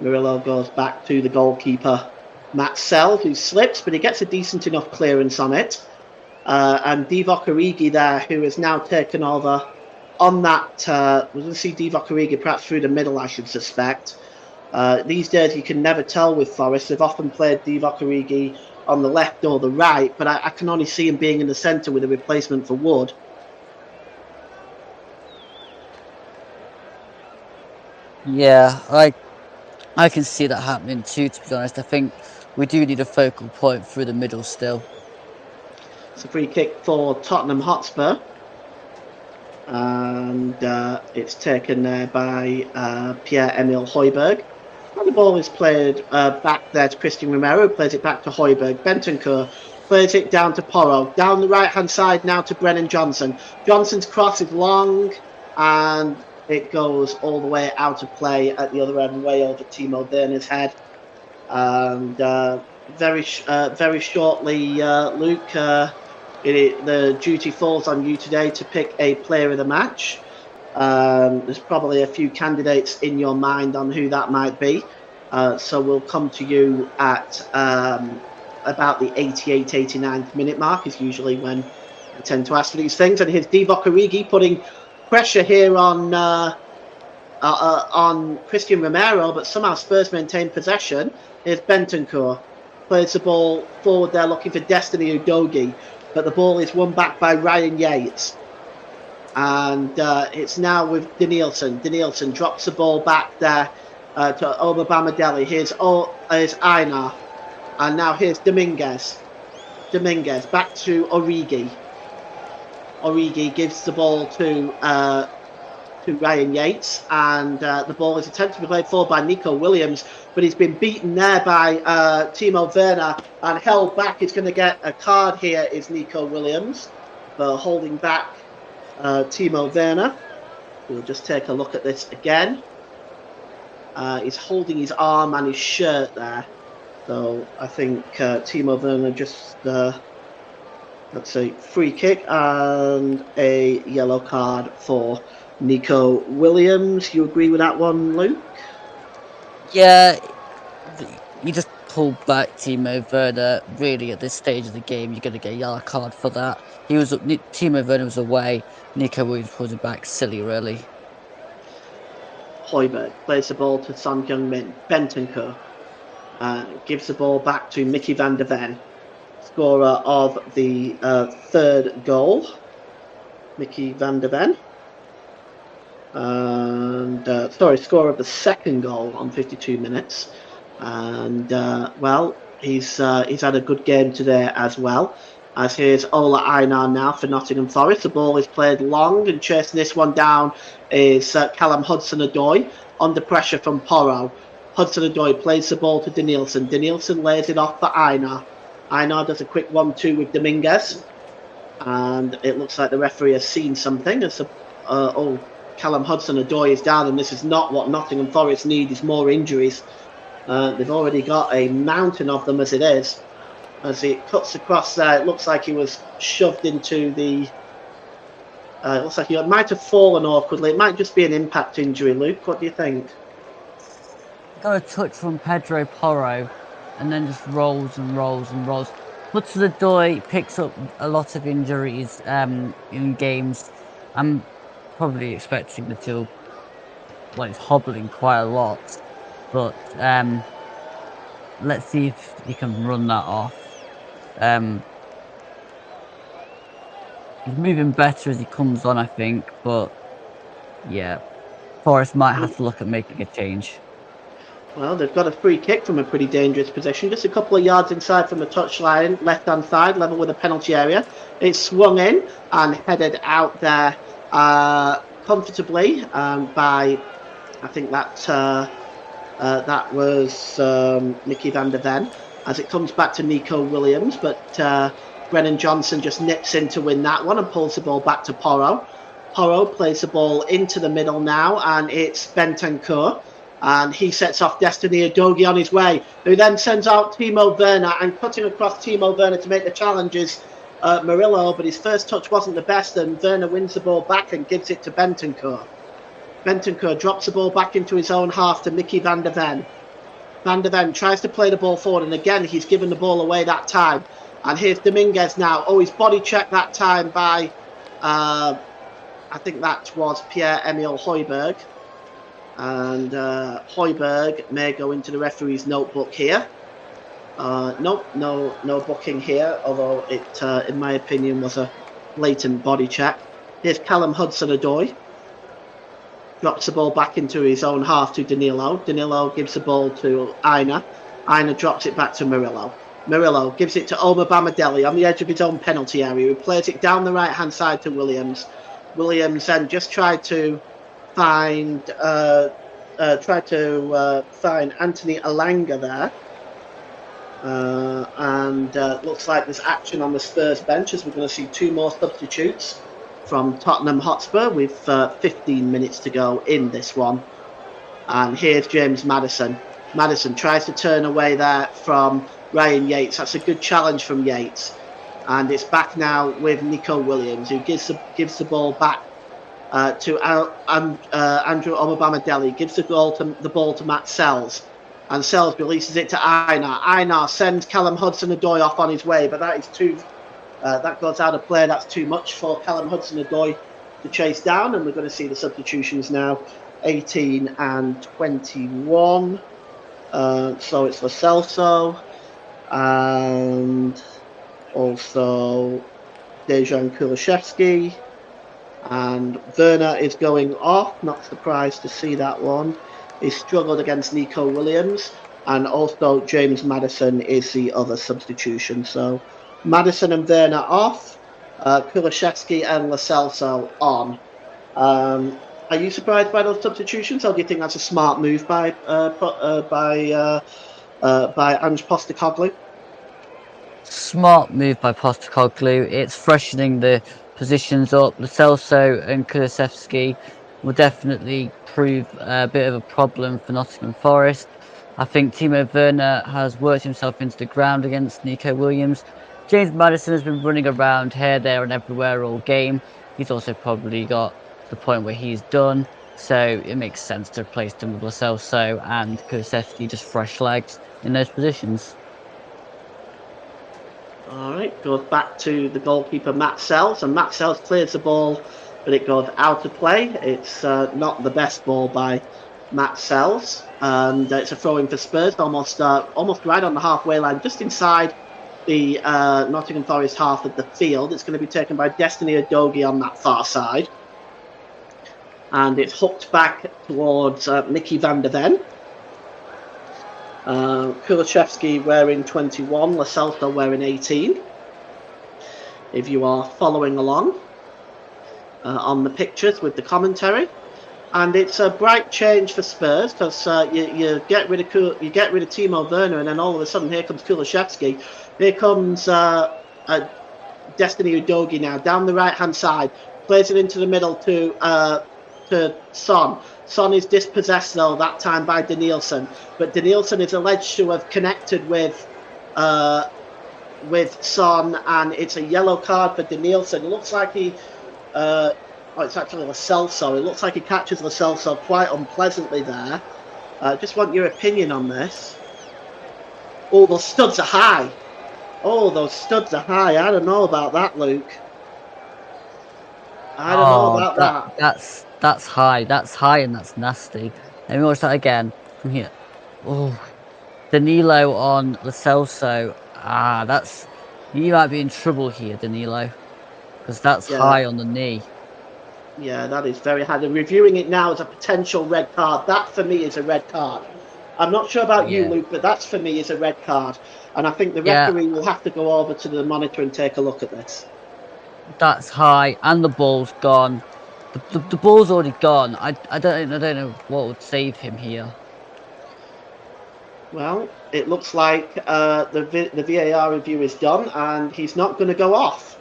Murillo goes back to the goalkeeper, Matt Sell, who slips, but he gets a decent enough clearance on it. And Divock Origi there, who has now taken over on that. We're going to see Divock Origi perhaps through the middle, I should suspect. These days, you can never tell with Forest. They've often played Divock Origi on the left or the right, but I can only see him being in the centre with a replacement for Wood. Yeah, I can see that happening too, to be honest. I think we do need a focal point through the middle still. It's a free kick for Tottenham Hotspur. And it's taken there by Pierre-Emile Højbjerg. And the ball is played back there to Christian Romero, plays it back to Højbjerg. Bentancur plays it down to Porro. Down the right-hand side now to Brennan Johnson. Johnson's cross is long, and it goes all the way out of play at the other end, way over Timo Werner's head. And very shortly, Luke, the duty falls on you today to pick a player of the match. There's probably a few candidates in your mind on who that might be. So we'll come to you at about the 88th, 89th minute mark is usually when I tend to ask for these things. And here's Divock Origi putting pressure here on Christian Romero, but somehow Spurs maintain possession. Here's Bentancur. Plays the ball forward there looking for Destiny Udogie, but the ball is won back by Ryan Yates. And it's now with Danielson. Danielson drops the ball back there to Obama-Bamadelli. Here's Einar. And now here's Dominguez. Dominguez back to Origi. Origi gives the ball to Ryan Yates, and the ball is attempted to be played forward by Nico Williams, but he's been beaten there by Timo Werner and held back. He's going to get a card here, is Nico Williams, for holding back Timo Werner. We'll just take a look at this again. He's holding his arm and his shirt there. So I think Timo Werner just, let's see, free kick and a yellow card for Nico Williams. You agree with that one, Luke? Yeah, you just pull back Timo Werner. Really, at this stage of the game, you're going to get a yellow card for that. Timo Werner was away. Nico Williams pulled it back. Silly, really. Højbjerg plays the ball to Son Heung-min. Bentancur gives the ball back to Mickey van der Ven, scorer of the third goal. Mickey van der Ven. And scorer of the second goal on 52 minutes. And well, he's had a good game today as well. As here's Ola Einar now for Nottingham Forest. The ball is played long, and chasing this one down is Callum Hudson-Odoi under pressure from Porro. Hudson-Odoi plays the ball to Danielson. Danielson lays it off for Einar. Einar does a quick 1-2 with Dominguez, and it looks like the referee has seen something. Callum Hudson-Odoi is down, and this is not what Nottingham Forest need, is more injuries. They've already got a mountain of them as it is. As he cuts across there, it looks like he was shoved into the... it looks like he might have fallen awkwardly. It might just be an impact injury, Luke. What do you think? Got a touch from Pedro Porro, and then just rolls and rolls and rolls. Hudson-Odoi picks up a lot of injuries in games. I'm probably expecting the two, well, it's hobbling quite a lot, but let's see if he can run that off. He's moving better as he comes on, I think, but yeah, Forest might have to look at making a change. Well, they've got a free kick from a pretty dangerous position, just a couple of yards inside from the touchline, left-hand side, level with the penalty area. It's swung in and headed out there comfortably by, I think that was Mickey van der Ven, as it comes back to Nico Williams, but Brennan Johnson just nips in to win that one and pulls the ball back to Porro. Porro plays the ball into the middle now, and it's Bentancur. And he sets off Destiny Udogie on his way, who then sends out Timo Werner, and cutting across Timo Werner to make the challenges Murillo, but his first touch wasn't the best, and Werner wins the ball back and gives it to Bentancur. Bentancur drops the ball back into his own half to Mickey van der Ven. Van der Ven tries to play the ball forward, and again he's given the ball away that time. And here's Dominguez now. Oh, he's body checked that time by, I think that was Pierre-Emile Højbjerg. And Højbjerg may go into the referee's notebook here. Nope, no booking here, although it, in my opinion, was a blatant body check. Here's Callum Hudson-Odoi. Drops the ball back into his own half to Danilo. Danilo gives the ball to Aina. Aina drops it back to Murillo. Murillo gives it to Omar Bamadeli on the edge of his own penalty area, who plays it down the right-hand side to Williams. Williams then just tried to find Anthony Elanga there. And looks like there's action on the Spurs bench, as we're going to see two more substitutes from Tottenham Hotspur with 15 minutes to go in this one. And here's James Maddison. Maddison tries to turn away there from Ryan Yates. That's a good challenge from Yates. And it's back now with Nico Williams, who gives the ball back to Andrew Omobamidele. Gives the ball to Matt Sells. And Sells releases it to Einar. Einar sends Callum Hudson-Odoi off on his way, but that is too... that goes out of play. That's too much for Callum Hudson-Odoi to chase down, and we're going to see the substitutions now. 18 and 21. So it's for Celso and also Dejan Kulusevski, and Werner is going off. Not surprised to see that one. He struggled against Nico Williams, and also James Maddison is the other substitution. So Maddison and Werner off, Kulusevski and Lo Celso on. Are you surprised by those substitutions, or do you think that's a smart move by Ange Postecoglou? Smart move by Postecoglou. It's freshening the positions up. Lo Celso and Kulusevski will definitely prove a bit of a problem for Nottingham Forest. I think Timo Werner has worked himself into the ground against Nico Williams. James Maddison has been running around here, there and everywhere all game. He's also probably got to the point where he's done, so it makes sense to replace them with Lo Celso and Kulusevski, just fresh legs in those positions. Alright, goes back to the goalkeeper Matt Sells, and Matt Sells clears the ball, but it goes out of play. It's not the best ball by Matt Sells, and it's a throw-in for Spurs, almost right on the halfway line, just inside the Nottingham Forest half of the field. It's going to be taken by Destiny Udogie on that far side, and it's hooked back towards Mickey van der Ven. Kulusevski wearing 21, Lo Celso wearing 18. If you are following along on the pictures with the commentary, and it's a bright change for Spurs, because you get rid of Timo Werner, and then all of a sudden here comes Kulusevski. Here comes Destiny Udogie now down the right hand side, plays it into the middle to Son. Son is dispossessed though that time by Danielson, but Danielson is alleged to have connected with Son, and it's a yellow card for Danielson. It looks like he it's actually Lo Celso. It looks like he catches Lo Celso quite unpleasantly there. Just want your opinion on this. Oh, those studs are high. Oh, those studs are high. I don't know about that, Luke. I don't know about that. That's high. That's high, and that's nasty. Let me watch that again from here. Oh, Danilo on Lo Celso. That's... You might be in trouble here, Danilo, because that's high on the knee. Yeah, that is very high. They're reviewing it now as a potential red card. That, for me, is a red card. I'm not sure about you, Luke, but that, for me, is a red card. And I think the referee will have to go over to the monitor and take a look at this. That's high, and the ball's gone. The ball's already gone. I don't know what would save him here. Well, it looks like the VAR review is done, and he's not going to go off.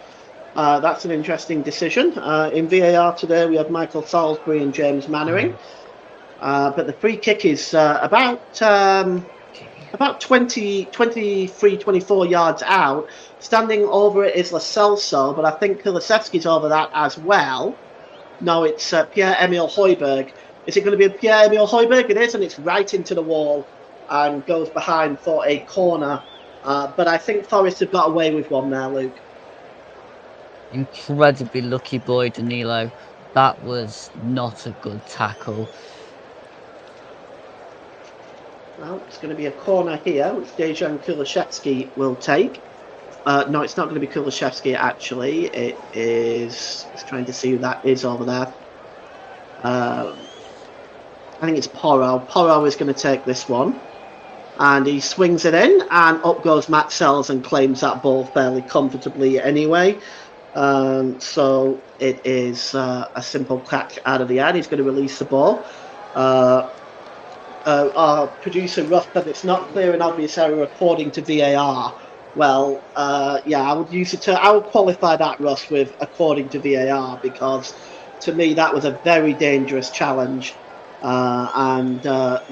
That's an interesting decision. In VAR today, we have Michael Salisbury and James Mannering. But the free kick is about 23, 24 yards out. Standing over it is Lo Celso, but I think Kulusevski's over that as well. No, it's Pierre-Emile Højbjerg. Is it going to be Pierre-Emile Højbjerg? It is, and it's right into the wall and goes behind for a corner. But I think Forest have got away with one there, Luke. Incredibly lucky boy, Danilo. That was not a good tackle. Well, it's going to be a corner here, which Dejan Kulusevski will take. No, it's not going to be Kulusevski, actually. It is... Just trying to see who that is over there. I think it's Porro. Porro is going to take this one. And he swings it in, and up goes Matt Sells and claims that ball fairly comfortably anyway. So it is a simple catch out of the air. He's going to release the ball. Our producer Russ said it's not clear and obvious error according to VAR. Well, yeah, I would use it. I would qualify that, Russ, with according to VAR, because to me that was a very dangerous challenge and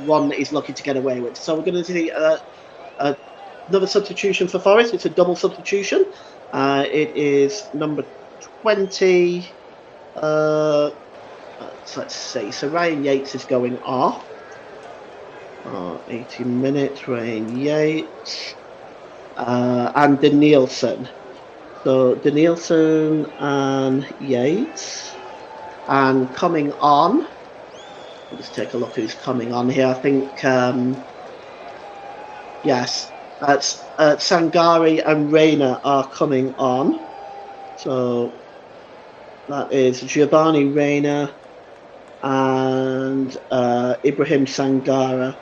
one that he's lucky to get away with. So we're going to see another substitution for Forest. It's a double substitution. It is number 20. Let's see. So Ryan Yates is going off. 18 minutes, Ryan Yates. And Danielson. So Danielson and Yates. And coming on, let's take a look who's coming on here. I think, yes, Sangari and Reina are coming on. So that is Giovanni Reina and Ibrahim Sangara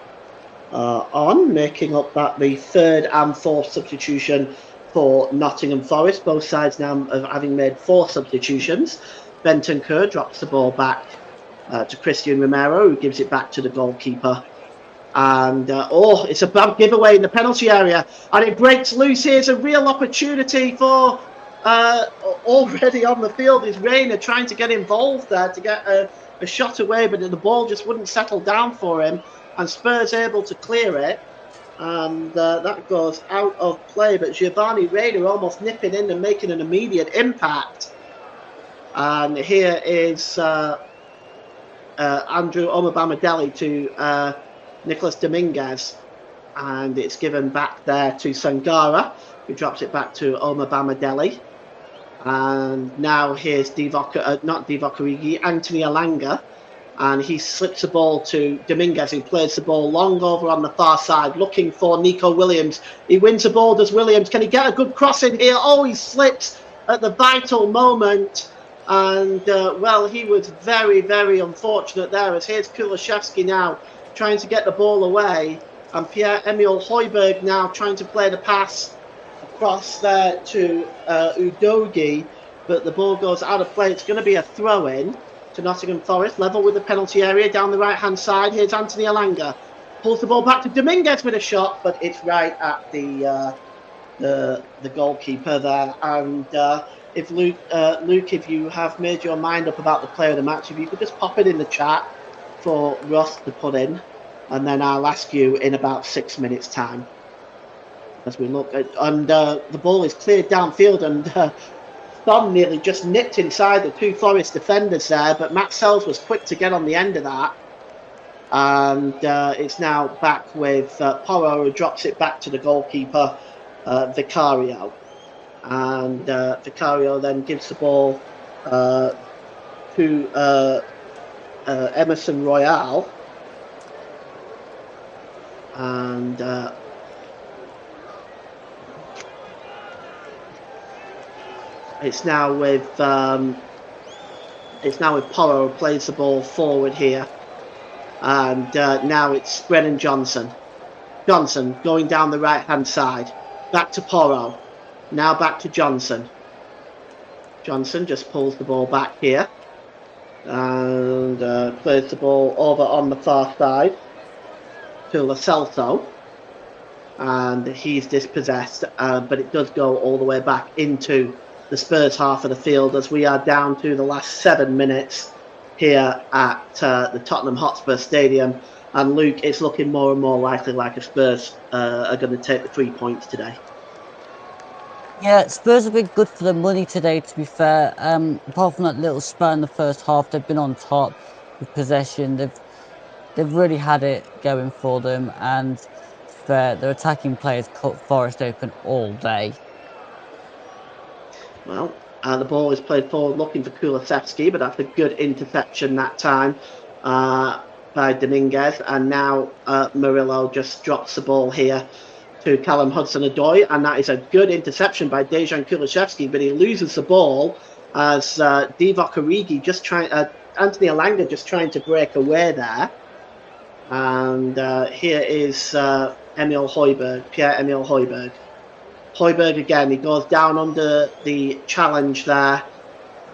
on, making up that the third and fourth substitution for Nottingham Forest. Both sides now of having made 4 substitutions. Bentancur drops the ball back to Christian Romero, who gives it back to the goalkeeper. And, it's a bad giveaway in the penalty area. And it breaks loose. Here's a real opportunity for, already on the field is Reina trying to get involved there to get a shot away, but the ball just wouldn't settle down for him. And Spurs able to clear it. And that goes out of play. But Giovanni Reina almost nipping in and making an immediate impact. And here is Andrew Omobamidele to Nicolas Dominguez, and it's given back there to Sangara, who drops it back to Omobamidele. And now here's Anthony Alanga, and he slips the ball to Dominguez, who plays the ball long over on the far side, looking for Nico Williams. He wins the ball, does Williams. Can he get a good cross in here? Oh, he slips at the vital moment. And, well, he was very, very unfortunate there, as here's Kulusevski now trying to get the ball away, and Pierre-Emile Højbjerg now trying to play the pass across there to Udogie, but the ball goes out of play. It's going to be a throw-in to Nottingham Forest, level with the penalty area down the right-hand side. Here's Anthony Alanga, pulls the ball back to Dominguez with a shot, but it's right at the goalkeeper there. And if Luke, if you have made your mind up about the player of the match, if you could just pop it in the chat for Ross to put in, and then I'll ask you in about 6 minutes' time. As we look at, and the ball is cleared downfield, and Thom nearly just nipped inside the 2 Forest defenders there, but Matt Sells was quick to get on the end of that. And it's now back with Porro, who drops it back to the goalkeeper, Vicario. And Vicario then gives the ball to Emerson Royale, and it's now with Porro, who plays the ball forward here, and now it's Brennan Johnson going down the right hand side, back to Porro. Now back to Johnson. Johnson just pulls the ball back here and plays the ball over on the far side to Lo Celso. And he's dispossessed, but it does go all the way back into the Spurs half of the field as we are down to the last 7 minutes here at the Tottenham Hotspur Stadium. And Luke, it's looking more and more likely like a Spurs are going to take the 3 points today. Yeah, Spurs have been good for the money today, to be fair. Apart from that little spell in the first half, they've been on top with possession. They've really had it going for them, and their attacking players cut Forest open all day. Well, the ball is played forward looking for Kulusevski, but that's a good interception that time by Dominguez. And now Murillo just drops the ball here to Callum Hudson-Odoi, and that is a good interception by Dejan Kulusevski, but he loses the ball as Divock Origi Anthony Elanga just trying to break away there. And here is Pierre-Emile Højbjerg. Højbjerg again, he goes down under the challenge there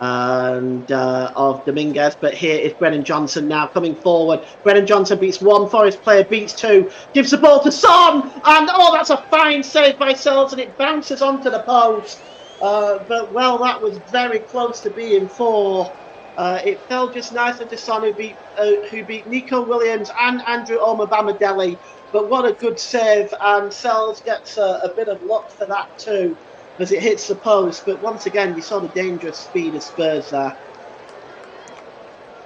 and of Dominguez, but here is Brennan Johnson now coming forward. Brennan Johnson beats one, Forest player beats two, gives the ball to Son, and that's a fine save by Sells, and it bounces onto the post. But well, that was very close to being four. It fell just nicely to Son, who beat Nico Williams and Andrew Omobamidele. But what a good save, and Sells gets a bit of luck for that too, as it hits the post. But once again, you saw the dangerous speed of Spurs there.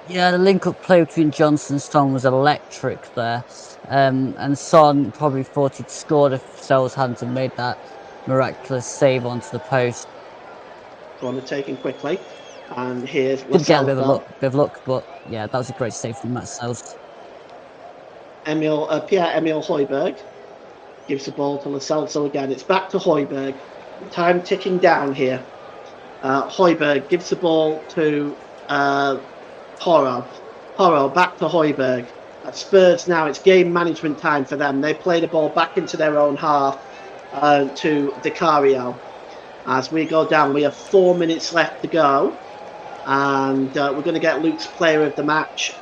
Yeah, the link-up play between Johnson and Son was electric there. And Son probably thought he'd scored if Sells hadn't made that miraculous save onto the post. Corner taken quickly. And here's Did get a bit of luck, but yeah, that was a great save from Matt Sells. Pierre-Emile Højbjerg gives the ball to Lo Celso again. It's back to Højbjerg. Time ticking down here. Højbjerg gives the ball to Porro. Porro back to Højbjerg. At Spurs now, it's game management time for them. They play the ball back into their own half to Vicario. As we go down, we have 4 minutes left to go. And we're going to get Luke's player of the match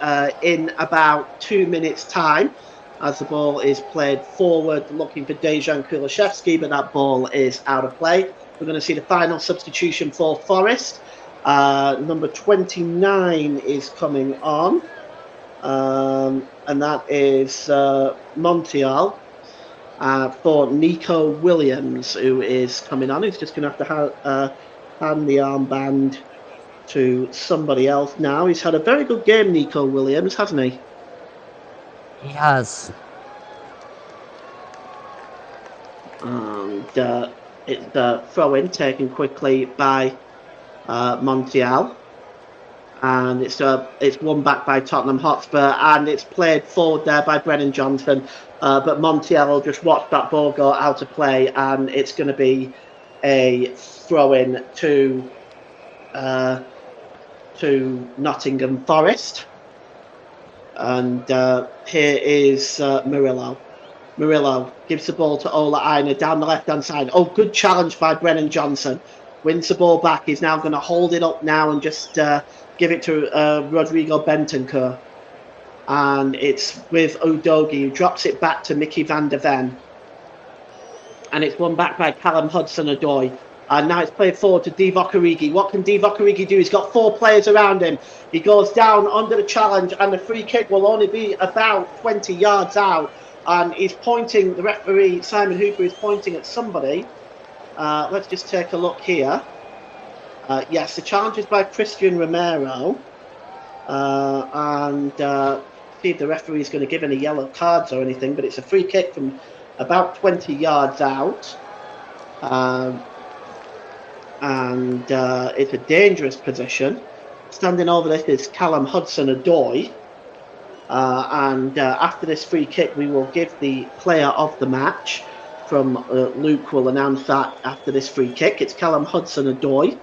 in about 2 minutes' time, as the ball is played forward looking for Dejan Kulusevski, but that ball is out of play. We're going to see the final substitution for Forest. Number 29 is coming on, and that is Montiel for Nico Williams, who is coming on. He's just going to have to hand the armband to somebody else now. He's had a very good game, Nico Williams, hasn't he? He has. And it's a throw-in taken quickly by Montiel. And it's won back by Tottenham Hotspur, and it's played forward there by Brennan Johnson. But Montiel will just watch that ball go out of play, and it's going to be a throw-in to Nottingham Forest. And here is Murillo. Murillo gives the ball to Ola Aina down the left-hand side. Oh, good challenge by Brennan Johnson. Wins the ball back. He's now going to hold it up now and just give it to Rodrigo Bentancur. And it's with Udogie, who drops it back to Mickey van der Ven. And it's won back by Callum Hudson-Odoi. And now it's played forward to Divock Origi. What can Divock Origi do? He's got 4 players around him. He goes down under the challenge, and the free kick will only be about 20 yards out. And he's pointing, the referee, Simon Hooper, is pointing at somebody. Let's just take a look here. Yes, the challenge is by Christian Romero. And see if the referee is going to give any yellow cards or anything, but it's a free kick from about 20 yards out. And it's a dangerous position. Standing over this is Callum Hudson-Odoi. And after this free kick, we will give the player of the match from Luke will announce that after this free kick. It's Callum Hudson-Odoi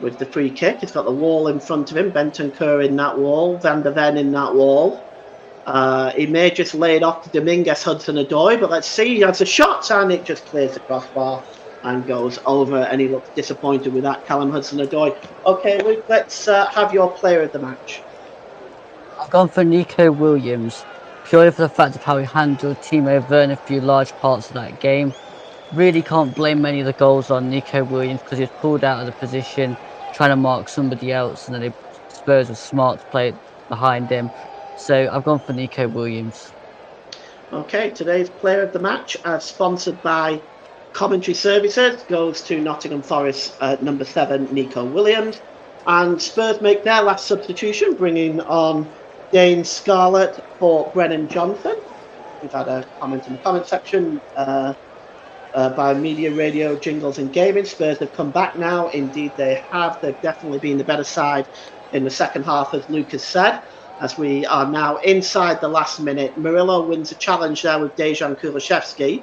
with the free kick. He's got the wall in front of him, Bentancur in that wall, Van der Ven in that wall. He may just lay it off to Dominguez Hudson-Odoi, but let's see. He has a shot and it just clears the crossbar and goes over, and he looks disappointed with that, Callum Hudson-Odoi. Okay, Luke, let's have your player of the match. I've gone for Nico Williams, purely for the fact of how he handled Timo Werner a few large parts of that game. Really can't blame many of the goals on Nico Williams because he was pulled out of the position, trying to mark somebody else, and then they Spurs were smart to play behind him. So I've gone for Nico Williams. Okay, today's player of the match, sponsored by Commentary Services, goes to Nottingham Forest number 7, Nico Williams. And Spurs make their last substitution, bringing on Dane Scarlett for Brennan Johnson. We've had a comment in the comment section by Media, Radio, Jingles and Gaming. Spurs have come back now. Indeed, they have. They've definitely been the better side in the second half, as Luke has said. As we are now inside the last minute, Murillo wins a challenge there with Dejan Kulusevski.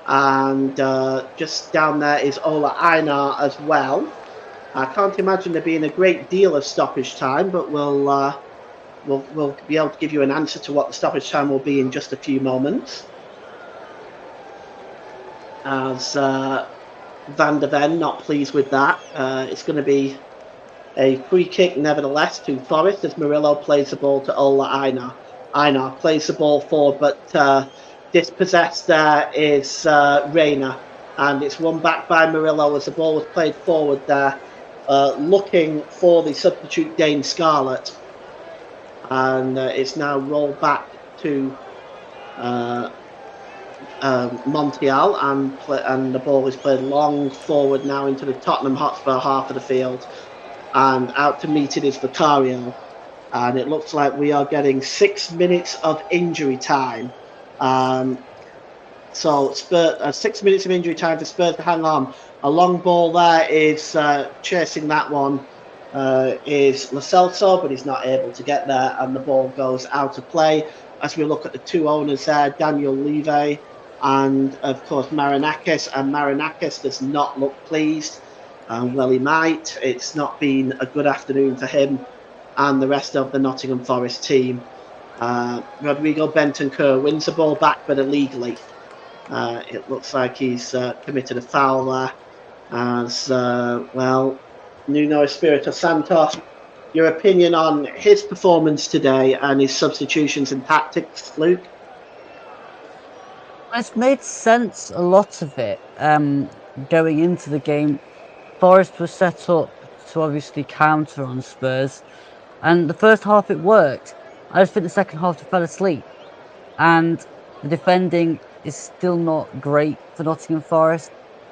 And just down there is Ola Einar as well. I can't imagine there being a great deal of stoppage time, but we'll be able to give you an answer to what the stoppage time will be in just a few moments. As Van de Ven not pleased with that. It's going to be a free kick, nevertheless, to Forest as Murillo plays the ball to Ola Einar. Einar plays the ball forward, but dispossessed there is Reina. And it's won back by Murillo as the ball was played forward there, looking for the substitute Dane Scarlett. And it's now rolled back to Montiel, and the ball is played long forward now into the Tottenham Hotspur half of the field. And out to meet it is Vicario. And it looks like we are getting 6 minutes of injury time. So 6 minutes of injury time for Spurs to hang on. A long ball there is chasing that one is Lo Celso, but he's not able to get there. And the ball goes out of play. As we look at the two owners there, Daniel Levy and, of course, Marinakis. And Marinakis does not look pleased. Well, he might. It's not been a good afternoon for him and the rest of the Nottingham Forest team. Rodrigo Bentancur wins the ball back, but illegally. It looks like he's committed a foul there. As, Nuno Espirito Santo, your opinion on his performance today and his substitutions and tactics, Luke? It's made sense, a lot of it, going into the game. Forest was set up to obviously counter on Spurs, and the first half it worked. I just think the second half they fell asleep, and the defending is still not great for Nottingham Forest.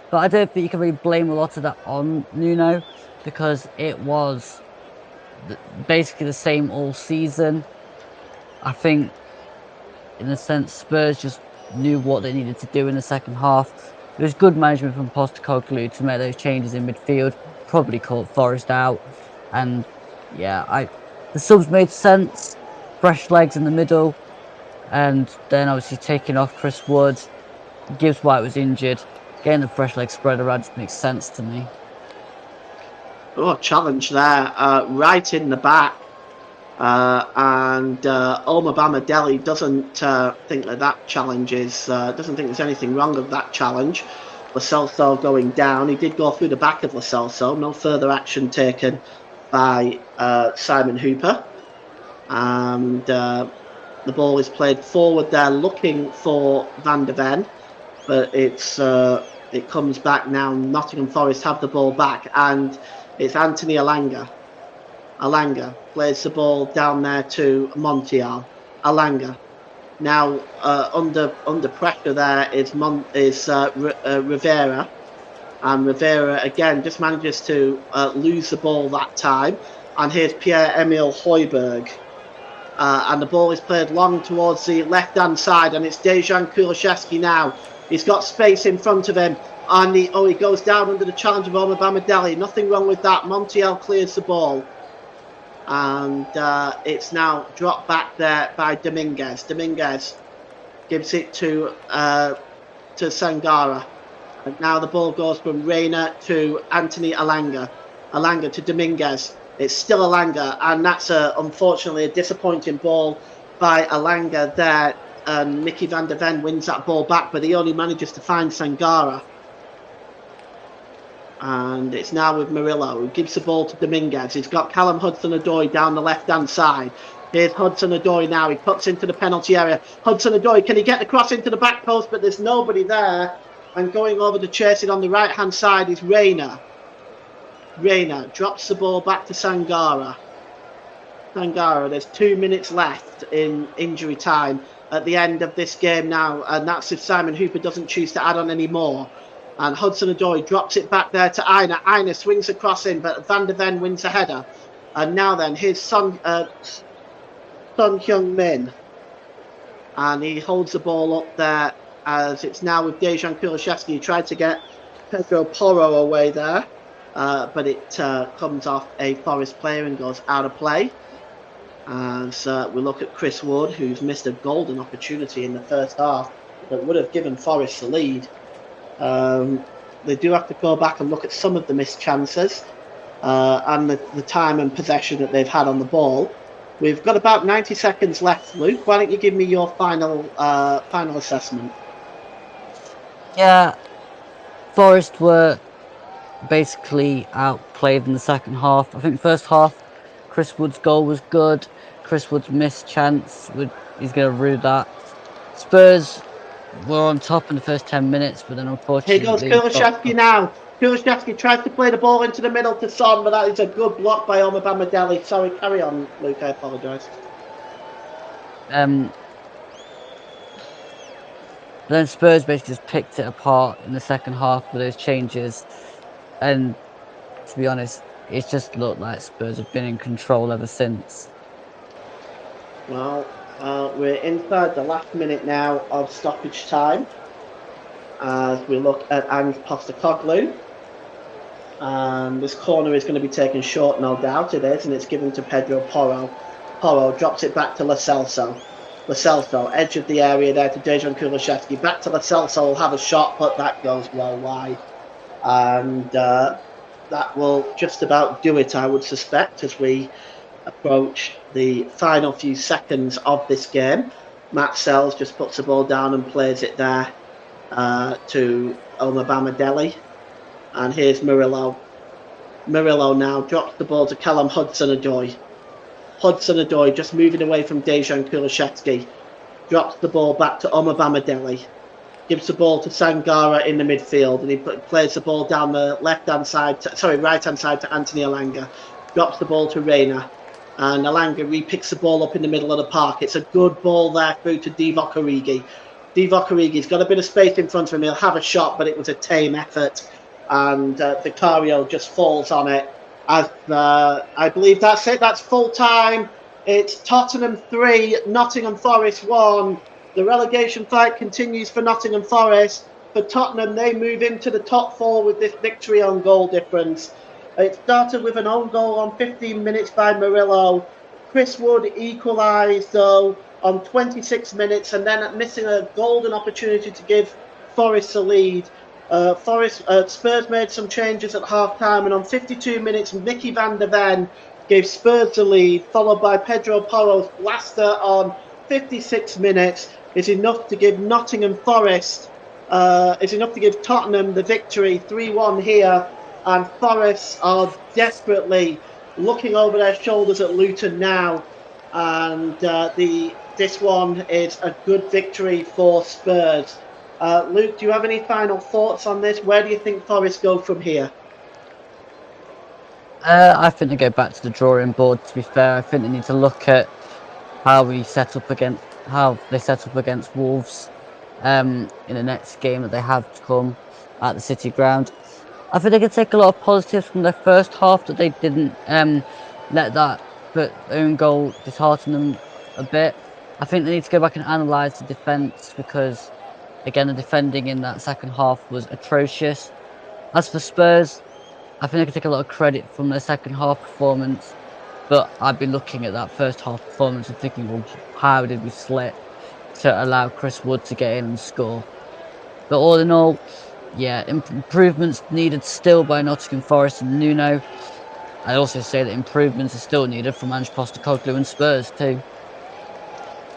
But I don't think you can really blame a lot of that on Nuno, because it was basically the same all season. I think, in a sense, Spurs just knew what they needed to do in the second half. It was good management from Postecoglou to make those changes in midfield. Probably caught Forest out, and yeah, the subs made sense. Fresh legs in the middle, and then obviously taking off Chris Wood. Gibbs White was injured. Getting the fresh leg spread around just makes sense to me. Oh, challenge there, right in the back. And Omar Deli doesn't think that challenge is, doesn't think there's anything wrong with that challenge. Lo Celso going down. He did go through the back of Lo Celso. No further action taken by Simon Hooper. And the ball is played forward there, looking for Van de Ven. But it comes back now. Nottingham Forest have the ball back, and it's Anthony Alanga. Alanga plays the ball down there to Montiel. Alanga. Now under pressure there is Rivera. And Rivera again just manages to lose the ball that time. And here's Pierre-Emile Højbjerg. And the ball is played long towards the left-hand side, and it's Dejan Kulusevski now. He's got space in front of him, and he goes down under the challenge of Omar Bamadeli. Nothing wrong with that. Montiel clears the ball. And it's now dropped back there by Dominguez. Dominguez gives it to Sangara. And now the ball goes from Reina to Anthony Alanga. Alanga to Dominguez. It's still Alanga, and that's unfortunately a disappointing ball by Alanga there. And Mickey van der Ven wins that ball back, but he only manages to find Sangara. And it's now with Murillo, who gives the ball to Dominguez. He's got Callum Hudson-Odoi down the left-hand side. Here's Hudson-Odoi now. He cuts into the penalty area. Hudson-Odoi, can he get the cross into the back post? But there's nobody there. And going over to chase it on the right-hand side is Reina. Reina drops the ball back to Sangara. Sangara. There's 2 minutes left in injury time at the end of this game now, and that's if Simon Hooper doesn't choose to add on any more. And Hudson-Odoi drops it back there to Aina. Aina swings across in, but Van de Ven wins a header. And now then, here's Son Heung-min. And he holds the ball up there as it's now with Dejan Kulusevski. He tried to get Pedro Porro away there, but it comes off a Forest player and goes out of play. As we look at Chris Wood, who's missed a golden opportunity in the first half that would have given Forest the lead. They do have to go back and look at some of the missed chances and the time and possession that they've had on the ball. We've got about 90 seconds left, Luke. Why don't you give me your final assessment? Yeah, Forest were basically outplayed in the second half. I think first half, Chris Wood's goal was good. Chris Wood's missed chance, he's going to rue that. Spurs were on top in the first 10 minutes, but then unfortunately... Here goes Kulusevski now. Kulusevski tries to play the ball into the middle to Son, but that is a good block by Omobamidele. Sorry, carry on, Luke. I apologise. Then Spurs basically just picked it apart in the second half with those changes. And to be honest, it's just looked like Spurs have been in control ever since. Well, we're inside the last minute now of stoppage time as we look at Ange Postecoglou. And this corner is going to be taken short, no doubt it is, and it's given to Pedro Porro. Porro drops it back to Lo Celso. Lo Celso, edge of the area there to Dejan Kulusevski. Back to Lo Celso, will have a shot, but that goes well wide. And that will just about do it, I would suspect, as we approach the final few seconds of this game. Matt Sells just puts the ball down and plays it there to Omobamidele. And here's Murillo. Murillo now drops the ball to Callum Hudson-Odoi. Hudson-Odoi just moving away from Dejan Kulusevski. Drops the ball back to Omobamidele. Gives the ball to Sangara in the midfield, and he plays the ball down the right-hand side to Anthony Elanga. Drops the ball to Reina. And Elanga re-picks the ball up in the middle of the park. It's a good ball there through to Divock Origi. Divock Origi's got a bit of space in front of him. He'll have a shot, but it was a tame effort. And Vicario just falls on it. As I believe that's it. That's full time. It's Tottenham 3, Nottingham Forest 1. The relegation fight continues for Nottingham Forest. For Tottenham, they move into the top 4 with this victory on goal difference. It started with an own goal on 15 minutes by Murillo. Chris Wood equalised, though, on 26 minutes, and then missing a golden opportunity to give Forest the lead. Spurs made some changes at half-time, and on 52 minutes, Mickey Van de Ven gave Spurs the lead, followed by Pedro Porro's blaster on 56 minutes. Is enough to give Nottingham Forest, is enough to give Tottenham the victory, 3-1 here, and Forest are desperately looking over their shoulders at Luton now, and this one is a good victory for Spurs. Luke, do you have any final thoughts on this? Where do you think Forest go from here? I think they go back to the drawing board, to be fair. I think they need to look at how they set up against Wolves in the next game that they have to come at the City Ground. I think they can take a lot of positives from their first half, that they didn't let that own goal dishearten them a bit. I think they need to go back and analyse the defence, because again, the defending in that second half was atrocious. As for Spurs, I think they can take a lot of credit from their second half performance, but I'd be looking at that first half performance and thinking, well, how did we slip to allow Chris Wood to get in and score? But all in all, yeah, improvements needed still by Nottingham Forest and Nuno. I also say that improvements are still needed from Ange Postecoglou and Spurs too.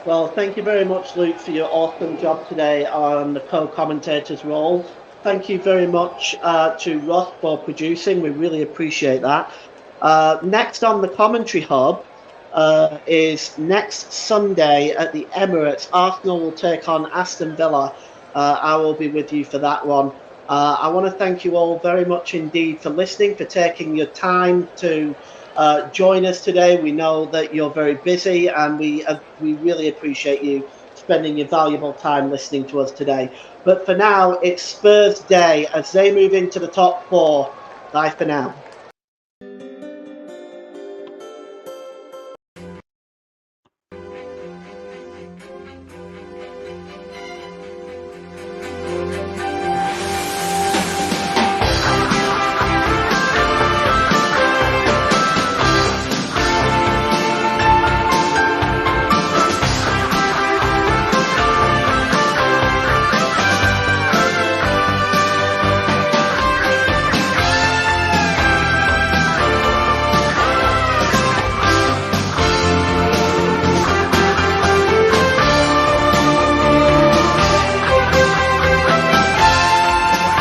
Well, thank you very much, Luke, for your awesome job today on the co-commentator's role. Thank you very much to Ross for producing. We really appreciate that. Next on the commentary hub is next Sunday at the Emirates. Arsenal will take on Aston Villa. I will be with you for that one. I want to thank you all very much indeed for listening, for taking your time to join us today. We know that you're very busy, and we really appreciate you spending your valuable time listening to us today. But for now, it's Spurs Day as they move into the top four. Bye for now.